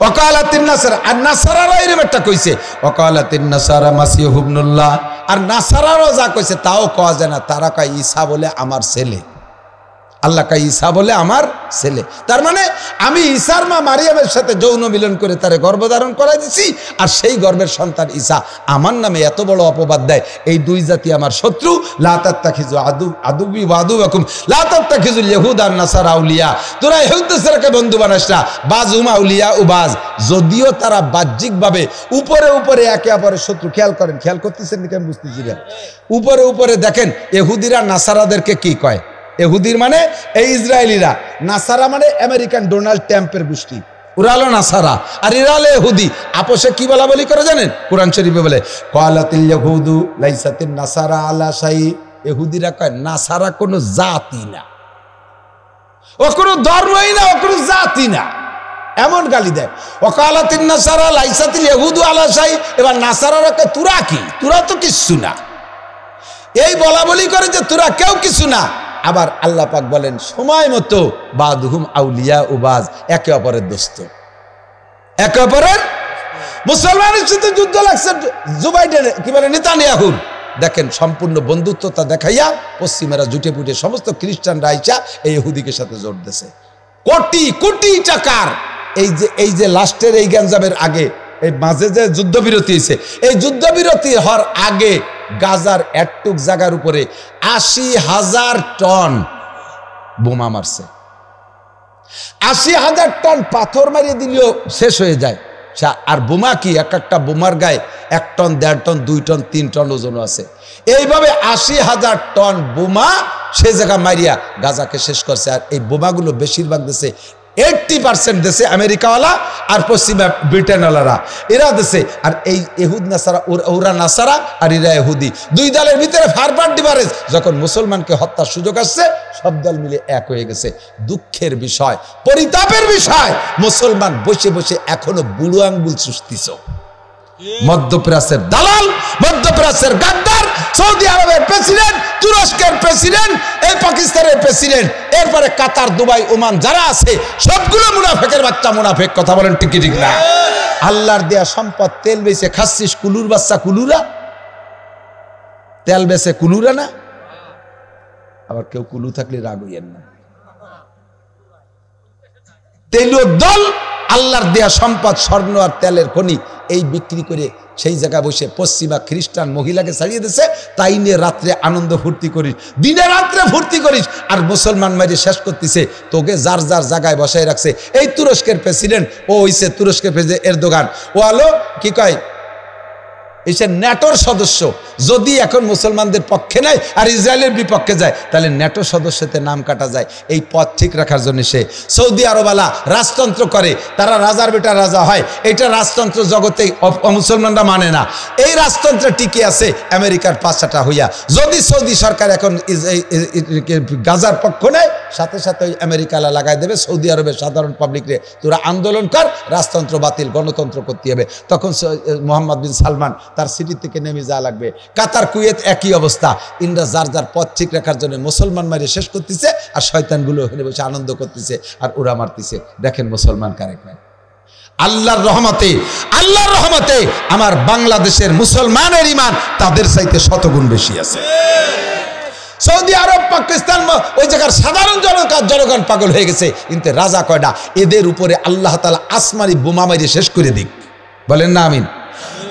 ওয়াকালাতিন নাসারা, আর নাসারারা এরকম একটা কইছে, ওয়াকালাতিন নাসারা মাসিহু ইবনুল্লাহ। আর নাসারারাও যা কইছে তাও কওয়া যায় না, তারা কয় ঈসা বলে আমার ছেলে। আল্লাহ কয় ঈসা বলে আমার ছেলে, তার মানে আমি ঈসার মা মারিয়ামের সাথে যৌন মিলন করে তারে গর্ভধারণ করাই দিছি, আর সেই গর্ভের সন্তান ঈসা আমার নামে এত বড় অপবাদ দেয়। এই দুই জাতি আমার শত্রু। লা তাত্তাখিযু আদুব্বি ওয়া আদুব্বাকুম লা তাত্তাখিযুল ইহুদা ওয়ান নাসারা আউলিয়া। তোরা ইহুদ নাসারাকে বন্ধু বানাস না, বাযুহুম আউলিয়া ও বায। যদিও তারা বাহ্যিকভাবে উপরে উপরে একে অপরের শত্রু। খেয়াল করেন, খেয়াল করতেছেন নাকি আমি বুঝতেছি না। উপরে উপরে দেখেন, ইহুদিরা নাসারাদেরকে কি কয়? ইহুদির মানে এই ইসরায়েলিরা, নাসারা মানে আমেরিকান ডোনাল্ড ট্রাম্পের গোষ্ঠী। ওরা হলো নাসারা আর এরা হলো ইহুদি। আপোষে কি বলা বলি করে জানেন? কোরআন শরীফে বলে ক্বালাতিল ইয়াহুদু লাইসাতিন নাসারা আলা শাই। ইহুদিরা কয় নাসারা কোনো জাতি না, ও কোনো ধর্মই না, ও কোনো জাতি না, এমন গালি দেয়। ওয়াকালাতিন নাসারা লাইসাতিল ইয়াহুদু আলা শাই। এবার নাসারারা কয় তোরা কি? তোরা তো কিচ্ছু না। এই বলা বলি করে যে তোরা কেউ কিছু না। আবার আল্লাহ পাক বলেন সময় মতো বাদহুম আউলিয়া উবাজ, একে অপরের দোস্ত, একে অপরের। মুসলমানের সাথে যুদ্ধ লাগছে জুবাইডের কি বলে নেতানিয়াহুর। দেখেন সম্পূর্ণ বন্ধুত্বতা দেখাইয়া পশ্চিমেরা জুটে পুটে সমস্ত খ্রিস্টানরা আইসা এই ইহুদিকে সাথে জোর দিয়েছে। কোটি কোটি টাকার এই যে লাস্টের এই গ্যাঞ্জামের আগে এই মাঝে যে যুদ্ধবিরতি হয়েছে, এই যুদ্ধবিরতি হওয়ার আগে গাজার একটুক জায়গার উপরে ৮০,০০০ টন বোমা মারছে। ৮০,০০০ টন পাথর মারিয়ে দিলেও শেষ হয়ে যায়। আর বোমা কি, এক একটা বোমার গায়ে ১ টন, ১.৫ টন, ২ টন, ৩ টন ওজন আছে। এইভাবে ৮০,০০০ টন বোমা সে জায়গা মারিয়া গাজাকে শেষ করছে। আর এই বোমাগুলো বেশিরভাগ দেশে 80% দেশে আমেরিকাওয়ালা আর পশ্চিমা ব্রিটেনওয়ালারা, এরা দেশে। আর এই ইহুদ নাসারা, ওরা নাসারা আর এরা ইহুদি, দুই দলের ভিতরে ফারপার ডিফারেন্স। যখন মুসলমানকে হত্যার সুযোগ আসছে সব দল মিলে এক হয়ে গেছে। দুঃখের বিষয়, পরিতাপের বিষয়, মুসলমান বসে বসে এখনো বুড়ো আঙ্গুল চুষতিছ। মধ্যপ্রাচ্যের দালাল, মধ্যপ্রাচ্যের গাদ্দার, সৌদি আরবের প্রেসিডেন্ট, তুরস্কের প্রেসিডেন্ট, এই পাকিস্তানের প্রেসিডেন্ট, এরপরে কাতার, দুবাই, ওমান যারা আছে সবগুলো মুনাফেকের বাচ্চা মুনাফেক। কথা বলেন ঠিক ঠিক না? আল্লাহর দেয়া সম্পদ, তেল বেচে খাচ্ছিস কুলুর বাচ্চা, কুলুরা তেল বেচে কুলুরা না। আবার কেউ কুলু থাকলে রাগ হইয়েন না। তেলীয় দল আল্লাহর দেয়া সম্পদ, স্বর্ণ আর তেলের খনি, এই বিক্রি করে সেই জায়গায় বসে পশ্চিমা খ্রিস্টান মহিলাকে ছাড়িয়ে দিচ্ছে। তাই নিয়ে রাত্রে আনন্দ ফুর্তি করিস, দিনে রাত্রে ফুর্তি করিস, আর মুসলমান মাঝে শেষ করতেছে। তোকে যার যার জায়গায় বসায় রাখছে। এই তুরস্কের প্রেসিডেন্ট, ও হইছে তুরস্কের প্রেসিডেন্ট এরদোগান, ও আলো কি কয়, এসে ন্যাটোর সদস্য। যদি এখন মুসলমানদের পক্ষে নেয় আর ইসরায়েলের বিপক্ষে যায়, তাহলে ন্যাটো সদস্যতে নাম কাটা যায়। এই পথ ঠিক রাখার জন্য সে সৌদি আরবালা রাজতন্ত্র করে, তারা রাজার বেটা রাজা হয়। এটা রাজতন্ত্র জগতে মুসলমানরা মানে না। এই রাজতন্ত্র টিকে আছে আমেরিকার পাশাটা হইয়া। যদি সৌদি সরকার এখন গাজার পক্ষ নেয়, সাথে সাথে ওই আমেরিকালা লাগাই দেবে সৌদি আরবের সাধারণ পাবলিকরে, তোরা আন্দোলন কর, রাজতন্ত্র বাতিল, গণতন্ত্র করতে হবে। তখন মোহাম্মদ বিন সালমান তার সিটি থেকে নেমে যাওয়া লাগবে। কাতার, কুয়েত একই অবস্থা। ইন্দ্রা যার যার পথ ঠিক রাখার জন্য মুসলমান মারি শেষ করতেছে, আর শয়তানগুলো ওখানে বসে আনন্দ করতেছে আর ওরা মারতেছে। দেখেন মুসলমান কারে কয়। আল্লাহর রহমতে, আল্লাহর রহমতে আমার বাংলাদেশের মুসলমানের ঈমান তাদের চাইতে শতগুণ বেশি আছে। সৌদি আরব, পাকিস্তান, ওই জায়গার সাধারণ জনগণ পাগল হয়ে গেছে। কিন্তু রাজা কয়টা, এদের উপরে আল্লাহ তাআলা আসমানি বোমা মারিয়ে শেষ করে দিক। বলেন না আমিন?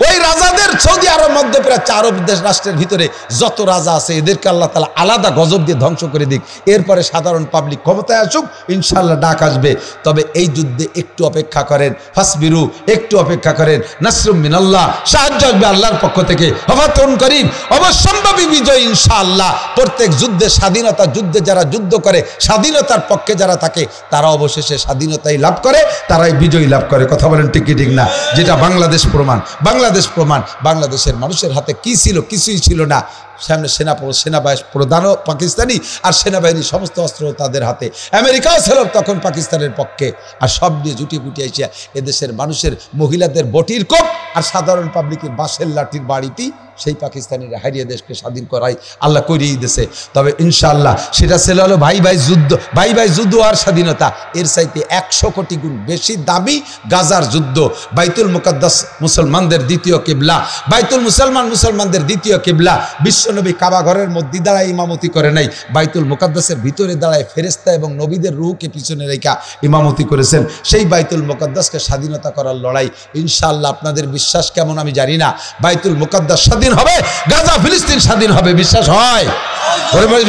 ওই রাজাদের, সৌদি আরব, মধ্যপ্রাচ্য, আরব দেশ রাষ্ট্রের ভিতরে যত রাজা আছে এদেরকে আল্লাহ তাআলা আলাদা গজব দিয়ে ধ্বংস করে দিক। এরপরে সাধারণ পাবলিক ক্ষমতায় আসুক, ইনশাআল্লাহ ডাক আসবে। তবে এই যুদ্ধে একটু অপেক্ষা করেন, ফাসবিরু, একটু অপেক্ষা করেন। নাসরুম মিনাল্লাহ, সাহায্য আসবে আল্লাহর পক্ষ থেকে। ওয়াফাতুন করিম, অবশ্যম্ভাবী বিজয় ইনশাআল্লাহ। প্রত্যেক যুদ্ধে, স্বাধীনতা যুদ্ধে যারা যুদ্ধ করে, স্বাধীনতার পক্ষে যারা থাকে, তারা অবশেষে স্বাধীনতাই লাভ করে, তারাই বিজয়ী লাভ করে। কথা বলেন ঠিক কি ঠিক না? যেটা বাংলাদেশ প্রমাণ। বাংলাদেশ প্রমাণ। বাংলাদেশের মানুষের হাতে কি ছিল? কিছুই ছিল না। সামনে সেনাবাহিনী প্রধানও পাকিস্তানি, আর সেনাবাহিনী সমস্ত অস্ত্র তাদের হাতে। আমেরিকাও ছিল তখন পাকিস্তানের পক্ষে। আর সব দিয়ে জুটি পুটি আইসা এদেশের মানুষের, মহিলাদের বটির কোপ আর সাধারণ পাবলিকের বাঁশের লাঠির বাড়িটি সেই পাকিস্তানিরা হারিয়ে দেশকে স্বাধীন করাই আল্লাহ করিয়ে দিয়েছে। তবে ইনশাআল্লাহ সেটা ছিল হলো ভাই ভাই যুদ্ধ, ভাই ভাই যুদ্ধ আর স্বাধীনতা। এর চাইতে 100 কোটি গুণ বেশি দামি গাজার যুদ্ধ। বাইতুল মুকাদ্দাস মুসলমানদের দ্বিতীয় কিবলা, বাইতুল মুসলমানদের দ্বিতীয় কিবলা। বিশ্বনবী কাবা ঘরের মধ্যে দাঁড়ায় ইমামতি করে নাই, বাইতুল মুকাদ্দাসের ভিতরে দাঁড়ায় ফেরেশতা এবং নবীদের রূহকে পিছনে রেখা ইমামতি করেছেন। সেই বাইতুল মুকাদ্দাসকে স্বাধীনতা করার লড়াই। ইনশাআল্লাহ আপনাদের বিশ্বাস কেমন আমি জানি না, বাইতুল মুকাদ্দাস স্বাধীন হবে, গাজা ফিলিস্তিন স্বাধীন হবে। বিশ্বাস হয়?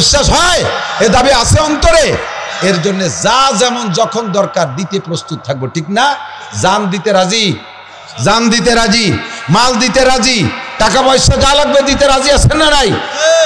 বিশ্বাস হয়? এ দাবি আছে অন্তরে। এর জন্য যা যেমন যখন দরকার দিতে প্রস্তুত থাকবো, ঠিক না? জান দিতে রাজি, জান দিতে রাজি, মাল দিতে রাজি, টাকা পয়সা যা লাগবে দিতে রাজি আছেন না নাই?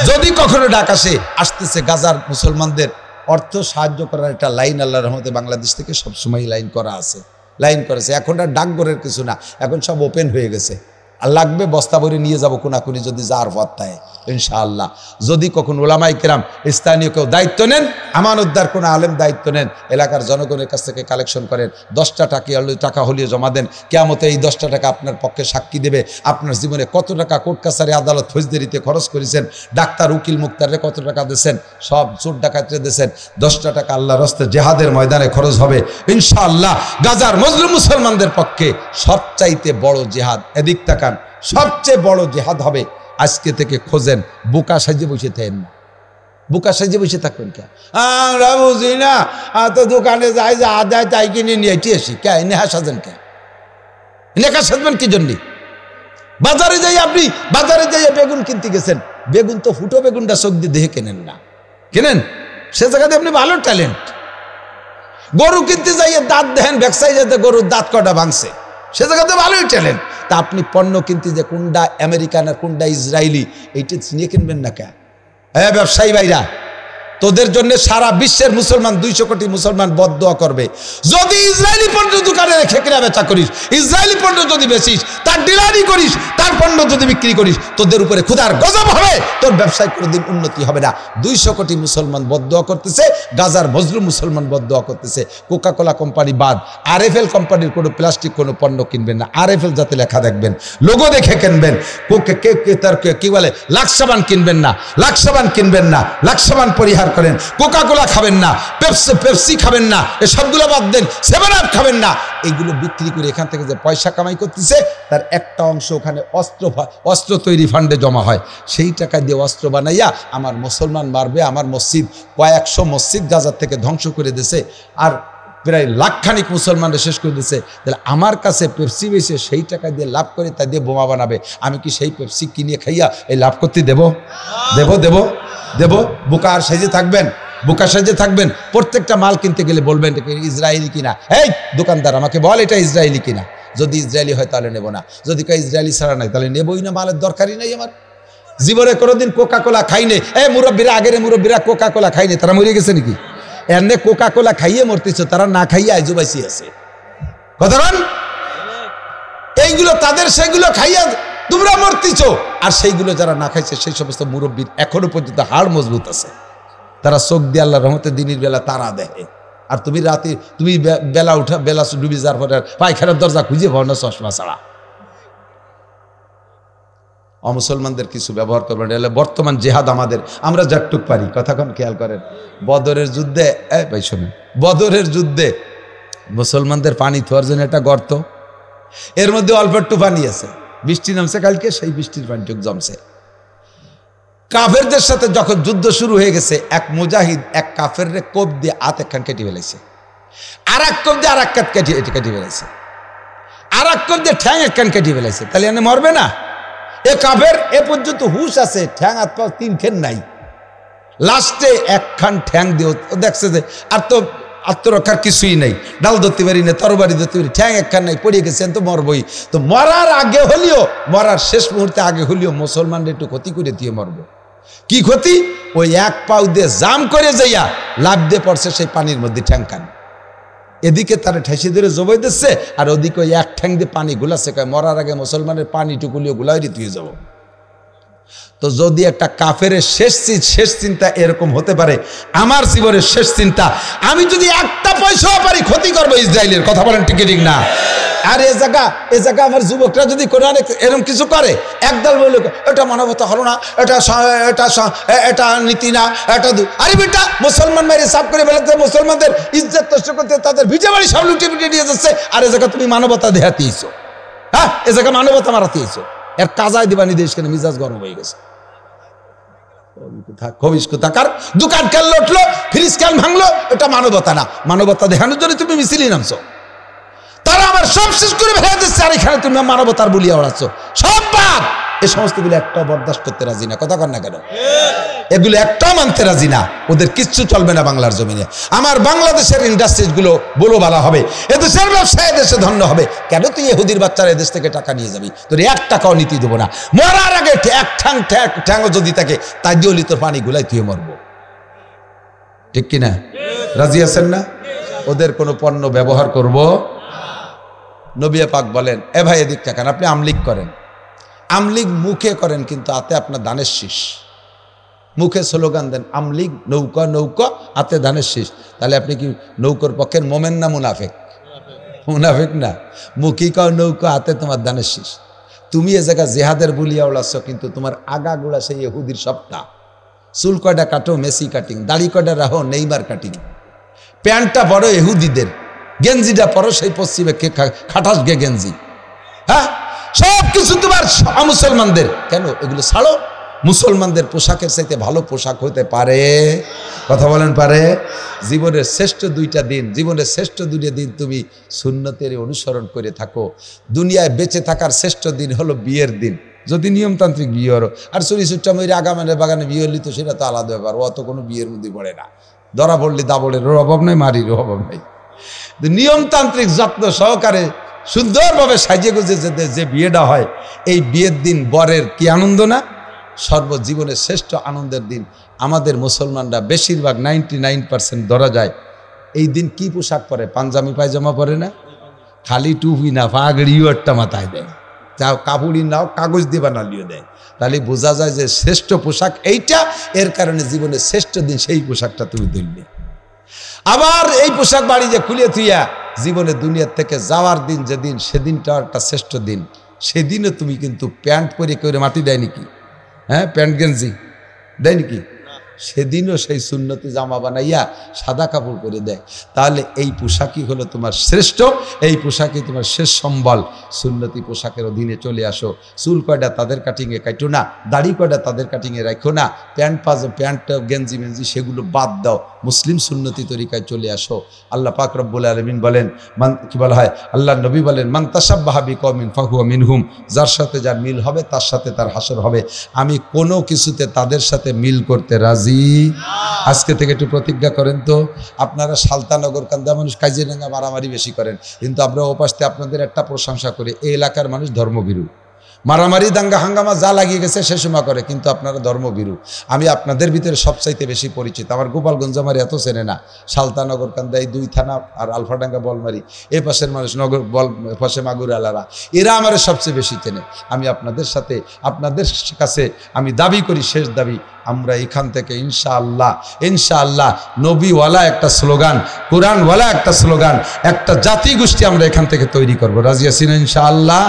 যদি কখনো ডাক আসে, আসতেছে গাজার মুসলমানদের অর্থ সাহায্য করার একটা লাইন আল্লাহর রহমতে বাংলাদেশ থেকে সবসময় লাইন করা আছে। লাইন করেছে। এখন আর ডাকঘরের কিছু না, এখন সব ওপেন হয়ে গেছে। আর লাগবে বস্তা ভরে নিয়ে যাবো কোনাকুনি যদি যার পথটায় ইনশাআল্লাহ। যদি কখন ওলামাই কেরাম স্থানীয় কেউ দায়িত্ব নেন, আমানতদার কোনো আলেম দায়িত্ব নেন, এলাকার জনগণের কাছ থেকে কালেকশন করেন, 10টা টাকা হলিও জমা দেন। কিয়ামতে এই 10টা টাকা আপনার পক্ষে সাক্ষী দেবে আপনার জীবনে কত টাকা কোর্ট কাছারি আদালত ফৌজদারিতে খরচ করেছেন, ডাক্তার উকিল মুক্তারে কত টাকা দিয়েছেন, সব চোর ডাকাতরে দিয়েছেন। 10টা টাকা আল্লাহর রাস্তায় জেহাদের ময়দানে খরচ হবে ইনশাআল্লাহ। গাজার মজলুম মুসলমানদের পক্ষে সবচাইতে বড় জেহাদ, এদিক তাকান, সবচেয়ে বড় জেহাদ হবে। আজকে থেকে খোঁজেন, বোকা সাজিয়ে বসে থাকেন না, বোকা সাজিয়ে বসে থাকবেন কে? আমরা বুঝি না, তো দোকানে যাই যা আদায় তাই কিনে নিয়ে এটি আসি কে? নেহা সাজেন কে? নেকা সাজবেন কি জন্যে? বাজারে যাই, আপনি বাজারে যাই বেগুন কিনতে গেছেন, বেগুন তো ফুটো বেগুনটা চোখ দিয়ে দেখে কেনেন না, কেনেন? সে জায়গাতে আপনি ভালো ট্যালেন্ট। গরু কিনতে যাইয়ে দাঁত দেখেন, ব্যবসায়ী যাতে গরুর দাঁত কটা ভাঙছে, সে জায়গাতে ভালোই ট্যালেন্ট। তা আপনি পণ্য কিনতে যে কোনটা আমেরিকান আর কোনটা ইসরায়েলি, এইটা চিনিয়ে কিনবেন না কে? হ্যাঁ ব্যবসায়ী ভাইরা, তোদের জন্য সারা বিশ্বের মুসলমান 200 কোটি মুসলমান বদদোয়া করবে। যদি ইসরায়েলি পণ্য দোকানে রেখে কেনা বেচা করিস, ইসরায়েলি পণ্য যদি বেচিস, তার ডিলারি করিস, তার পণ্য যদি বিক্রি করিস, তোদের উপরে ক্ষুধার গজব হবে, তোর ব্যবসায় কোনোদিন উন্নতি হবে না। 200 কোটি মুসলমান বদদোয়া করতেছে, গাজার মজলুম মুসলমান বদদোয়া করতেছে। কোকাকোলা কোম্পানি বাদ, আরএফএল কোম্পানির কোনো প্লাস্টিক কোনো পণ্য কিনবেন না। আরএফএল যাতে লেখা দেখবেন, লোগো দেখে কিনবেন। কি বলে লাক্সাবান কিনবেন না, লাক্সাবান কিনবেন না, লাক্সাবান পরিহার করেন। কোকাকোলা খাবেন না, পেপসি খাবেন না, এসবগুলো বাদ দেন। 7 আপ খাবেন না। এইগুলো বিক্রি করে এখান থেকে যে পয়সা কামাই করতেছে, তার একটা অংশ ওখানে অস্ত্র তৈরি ফান্ডে জমা হয়। সেই টাকা দিয়ে অস্ত্র বানাইয়া আমার মুসলমান মারবে। আমার মসজিদ, কয়েকশো মসজিদ গাজার থেকে ধ্বংস করে দিয়েছে, আর প্রায় লাখখানিক মুসলমানরা শেষ করে দিচ্ছে। তাহলে আমার কাছে পেপসি বেশি, সেই টাকা দিয়ে লাভ করে তা দিয়ে বোমা বানাবে। আমি কি সেই পেপসি কিনে খাইয়া এই লাভ করতে দেব? দেব? বোকার সেজে থাকবেন, বোকা সেজে থাকবেন। প্রত্যেকটা মাল কিনতে গেলে বলবেন ইসরায়েলি কিনা। এই দোকানদার আমাকে বল এটা ইসরায়েলি কিনা। যদি ইসরায়েলি হয় তাহলে নেব না, যদি ইসরায়েলি ছাড়া নাই তাহলে নেবই না, মালের দরকারই নেই আমার। জীবনে কোনোদিন কোকাকোলা খাইনি। এই মুরব্বীরা, আগের মুরব্বীরা কোকাকোলা খাইনি, তারা মরে গেছে নাকি? এনে কোকাকোলা খাইয়ে মরতেছে, তারা না খাইয়ে আইজুবাইসি আছে। কথা বল, এইগুলো তাদের, সেগুলো খাইয়া তোমরা মরতেছ। আর সেইগুলো যারা না খাইছে, সেই সমস্ত মুরব্বীর এখনো পর্যন্ত হাড় মজবুত আছে। তারা চোখ দিয়ে আল্লাহর রহমতে দিনের বেলা তারা দেখে। আর তুমি রাতে, তুমি বেলা উঠা, বেলা ডুবি যাওয়ার পরে পায়খানার দরজা খুঁজে পাও না চশমা ছাড়া। অমুসলমানদের কিছু ব্যবহার করবেন। এলে বর্তমান জেহাদ আমাদের, আমরা যতটুক পারি, কথাক্ষণ খেয়াল করেন। বদরের যুদ্ধে, ভাই শোনেন, বদরের যুদ্ধে মুসলমানদের পানি থোয়ার জন্য একটা গর্ত, এর মধ্যে অল্প একটু পানি আছে। বৃষ্টি নামছে কালকে, সেই বৃষ্টির পানিটুক জমছে। কাফেরদের সাথে যখন যুদ্ধ শুরু হয়ে গেছে, এক মুজাহিদ এক কাফের কোপ দিয়ে হাত একখান কেটে ফেলেছে, আর এক কোপ দিয়ে আর এক কাত কেটে ফেলেছে, আর এক কোপ দিয়ে ঠ্যাং একখান কেটে ফেলেছে। তাহলে এনে মরবে না? এ কাফের এ পর্যন্ত হুশ আছে, ঠ্যাং হাত পা 3 খেন নাই। লাস্টে একখান ঠ্যাং দিয়ে দেখছে যে আর তো আত্মরক্ষার কিছুই নেই, ডাল ধরতে পারি না, তরবারি ধরতে পারি, ঠ্যাং একখান নাই, পড়ে গেছেন, তো মরবই। তো মরার আগে হলেও, মরার শেষ মুহূর্তে আগে হলেও মুসলমানদের একটু ক্ষতি করে দিয়ে মরব। কি ক্ষতি? ওই এক পাউ দিয়ে জাম করে যাইয়া লাভ দিয়ে পড়ছে সেই পানির মধ্যে ঠ্যাংখান। এদিকে তারা ঠেসে ধরে জবাই দিচ্ছে, আর ওদিকে ওই এক ঠ্যাং দিয়ে পানি গুলাচ্ছে। মরার আগে মুসলমানের পানিটুকুলিও গুলাই দিয়ে যাবো। তো যদি একটা কাফের শেষ চিন্তা এরকম হতে পারে, আমার জীবনের শেষ চিন্তা, আমি যদি একটা পয়সাও পারি ক্ষতি করবো ইসরায়েলের। কথা বলেন ঠিক ঠিক না? আর এ জায়গা আমার যুবকরা যদি কোনো অনেক এরকম কিছু করে, একদল বলল এটা মানবতা হলো না, এটা নীতি না, এটা আরে বেটা, মুসলমান মেরে সাফ করে ফেলাতে, মুসলমানদের ইজ্জত নষ্ট করতে, তাদের ভিজে বাড়ি সব লুটে পিটে নিয়ে যাচ্ছে। আর এ জায়গা তুমি মানবতা দেখাতেইছো? হ্যাঁ, এ জায়গা মানবতা মারাতেইছো। এর কাজায় দিবানি দেশ কেন মিজাজ গরম হয়ে গেছে। দোকান কেন লুটলো, ফ্রিজ কেন ভাঙলো, এটা মানবতা না। মানবতা দেখানোর জন্য তুমি মিছিলি নামছো। তারা আমার সব শেষ করে ফেলে দিচ্ছে, আর এখানে তুমি মানবতার বলিয়া ওড়াচ্ছ। সব বাদ, এই সমস্তগুলো একটাও বরদাস্ত করতে রাজি না। কথা কর না কেন? এগুলো একটাও মানতে রাজি না। ওদের কিচ্ছু চলবে না বাংলার জমিনে। আমার বাংলাদেশের ইন্ডাস্ট্রিজ গুলো বলো বলা হবে, এদেশের ব্যবসায় দেশে ধন্য হবে। কেন তুই ইহুদির বাচ্চারা এদেশ থেকে টাকা নিয়ে যাবি? তোর 1 টাকাও নীতি দেবো না। মরার আগে এক ঠ্যাংও যদি থাকে, তাই দিয়ে তোর পানি গুলাই তুই মরবো। ঠিক কিনা? রাজি আছেন না? ওদের কোনো পণ্য ব্যবহার করব নবী পাক বলেন, এ ভাই এদিক তাকান, আপনি আমলিগ করেন, আমলিগ মুখে করেন কিন্তু হাতে আপনার ধানের শীষ। মুখে স্লোগান দেন আমলিগ নৌকা নৌকা, হাতে ধানের শীষ। তাহলে আপনি কি নৌকর পক্ষের মোমেন না মুনাফেক? মুনাফেক না। মুখী কও নৌকা, হাতে তোমার ধানের শীষ। তুমি এ জায়গা জেহাদের বুলিয়া উড়াচ্ছ, কিন্তু তোমার আগাগুড়া সেই ইহুদির সপ্তাহ। চুল কয়টা কাটো মেসি কাটিং, দাড়ি কয়টা রাখো নেইমার কাটিং, প্যান্টটা পরো ইহুদিদের, গেঞ্জিটা পরো সেই পশ্চিমে খাটাস গে গেঞ্জি। হ্যাঁ, সব কিছু তোমার মুসলমানদের। কেন এগুলো ছাড়ো? মুসলমানদের পোশাকের চাইতে ভালো পোশাক হতে পারে? কথা বলেন পারে? জীবনের শ্রেষ্ঠ দুইটা দিন, জীবনের শ্রেষ্ঠ দুইটা দিন তুমি সুন্নতের অনুসরণ করে থাকো। দুনিয়ায় বেঁচে থাকার শ্রেষ্ঠ দিন হলো বিয়ের দিন, যদি নিয়মতান্ত্রিক বিয়ে হলো। আর চুরি চুট্টা ময়ূরে আগামানের বাগানে বিয়ে হলি তো সেটা তো আলাদা ব্যাপার, অত কোনো বিয়ের মধ্যে পড়ে না। ধরা পড়লি দাবড়ের অভাব নাই, মারির অভাব নাই। নিয়মতান্ত্রিক যত্ন সহকারে সুন্দরভাবে সাজিয়ে গুজে যে বিয়েটা হয়, এই বিয়ের দিন বরের কি আনন্দ না? সর্বজীবনের শ্রেষ্ঠ আনন্দের দিন। আমাদের মুসলমানরা বেশিরভাগ 99% ধরা যায় এই দিন কি পোশাক পরে? পাঞ্জাবি পায়জামা পরে না, খালি টুপি না, পাগড়িও একটা মাথায় দেয়, যাও কাপড়ি নাও কাগজ দিয়ে বানালিও দেয়। তাহলে বোঝা যায় যে শ্রেষ্ঠ পোশাক এইটা, এর কারণে জীবনের শ্রেষ্ঠ দিন সেই পোশাকটা তুমি ধরলে। আবার এই পোশাক বাড়ি যে খুলে থুইয়া জীবনে দুনিয়ার থেকে যাওয়ার দিন যেদিন, সেদিনটা একটা শ্রেষ্ঠ দিন। সেদিনও তুমি কিন্তু প্যান্ট পরে করে মাটি দেয় নাকি? হ্যাঁ, প্যান্ট গেঞ্জি দেয় নাকি? সেদিনও সেই সুন্নতি জামা বানাইয়া সাদা কাপড় করে দেয়। তাহলে এই পোশাকই হলো তোমার শ্রেষ্ঠ, এই পোশাকই তোমার শেষ সম্বল। সুন্নতি পোশাকের অধীনে চলে আসো। চুল কয়টা তাদের কাটিংয়ে কাটো না, দাড়ি কয়টা তাদের কাটিংয়ে রাখো না, প্যান্ট গেঞ্জি মেঞ্জি সেগুলো বাদ দাও, মুসলিম সুন্নতি তরিকায় চলে আসো। আল্লাহ পাক রব্বুল আলামিন বলেন, কি বলা হয়, আল্লাহ নবী বলেন, মান তাশাব্বাহা বিকওমিন ফাহুয়া মিনহুম, যার সাথে যার মিল হবে তার সাথে তার হাসর হবে। আমি কোনো কিছুতে তাদের সাথে মিল করতে রাজি। আজকে থেকে একটু প্রতিজ্ঞা করেন তো। আপনারা সালতানগর কান্দা মানুষ কাজিরাঙ্গা মারামারি বেশি করেন, কিন্তু আমরা ওপাশে আপনাদের একটা প্রশংসা করি, এই এলাকার মানুষ ধর্মভীরু। মারামারি দাঙ্গা হাঙ্গামা যা লাগিয়ে গেছে সে সময় করে, কিন্তু আপনারা ধর্মভীরু। আমি আপনাদের ভিতরে সবচাইতে বেশি পরিচিত। আমার গোপালগঞ্জ আমার এত চেনে না, সালতানগর কান্দা এই 2 থানা আর আলফাডাঙ্গা বলমারি, এ পাশের মানুষ নগর বল পাশে মাগুর আলারা, এরা আমার সবচেয়ে বেশি চেনে। আমি আপনাদের সাথে, আপনাদের কাছে আমি দাবি করি, শেষ দাবি, আমরা এখান থেকে ইনশাআল্লাহ নবীওয়ালা একটা স্লোগান, কোরআনওয়ালা একটা স্লোগান, একটা জাতি গোষ্ঠী আমরা এখান থেকে তৈরি করব। রাজি আছি না ইনশাআল্লাহ?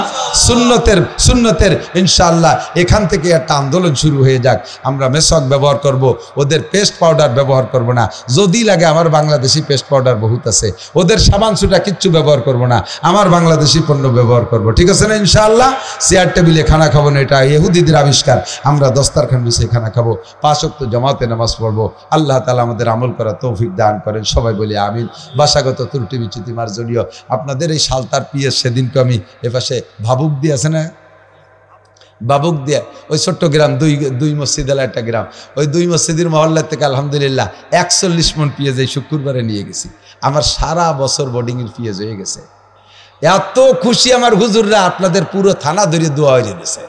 সুন্নতের ইনশাআল্লাহ এখান থেকে একটা আন্দোলন শুরু হয়ে যাক। আমরা মেসক ব্যবহার করব, ওদের পেস্ট পাউডার ব্যবহার করব না। যদি লাগে আমার বাংলাদেশি পেস্ট পাউডার বহুত আছে, ওদের সাবান সুটা কিচ্ছু ব্যবহার করব না, আমার বাংলাদেশি পণ্য ব্যবহার করব। ঠিক আছে না ইনশাআল্লাহ? চেয়ার টেবিলে খানা খাবো না, এটা ইহুদিদের আবিষ্কার। আমরা দস্তারখান বিছিয়ে খানা খাবো, 5 ওয়াক্ত জামাতে নামাজ পড়বো। আল্লাহ তাআলা আমাদের আমল করা তৌফিক দান করেন, সবাই বলি আমিন। ভাষাগত ত্রুটি বিচ্যুতি মার্জনীয়। আপনাদের এই সালতার পিএস সেদিনকে আমি এপাশে ভাবুক দিয়ে আছে না, বাবুক দিয়া, ওই ছোট্ট গ্রাম, দুই মসজিদ এলা একটা গ্রাম, ওই 2 মসজিদের মহল্লা থেকে আলহামদুলিল্লাহ 41 মণ পেঁয়াজ এই শুক্রবারে নিয়ে গেছি। আমার সারা বছর বোর্ডিংয়ের পেঁয়াজ হয়ে গেছে। এত খুশি আমার হুজুররা, আপনাদের পুরো থানা ধরে দোয়া হয়ে গেছে।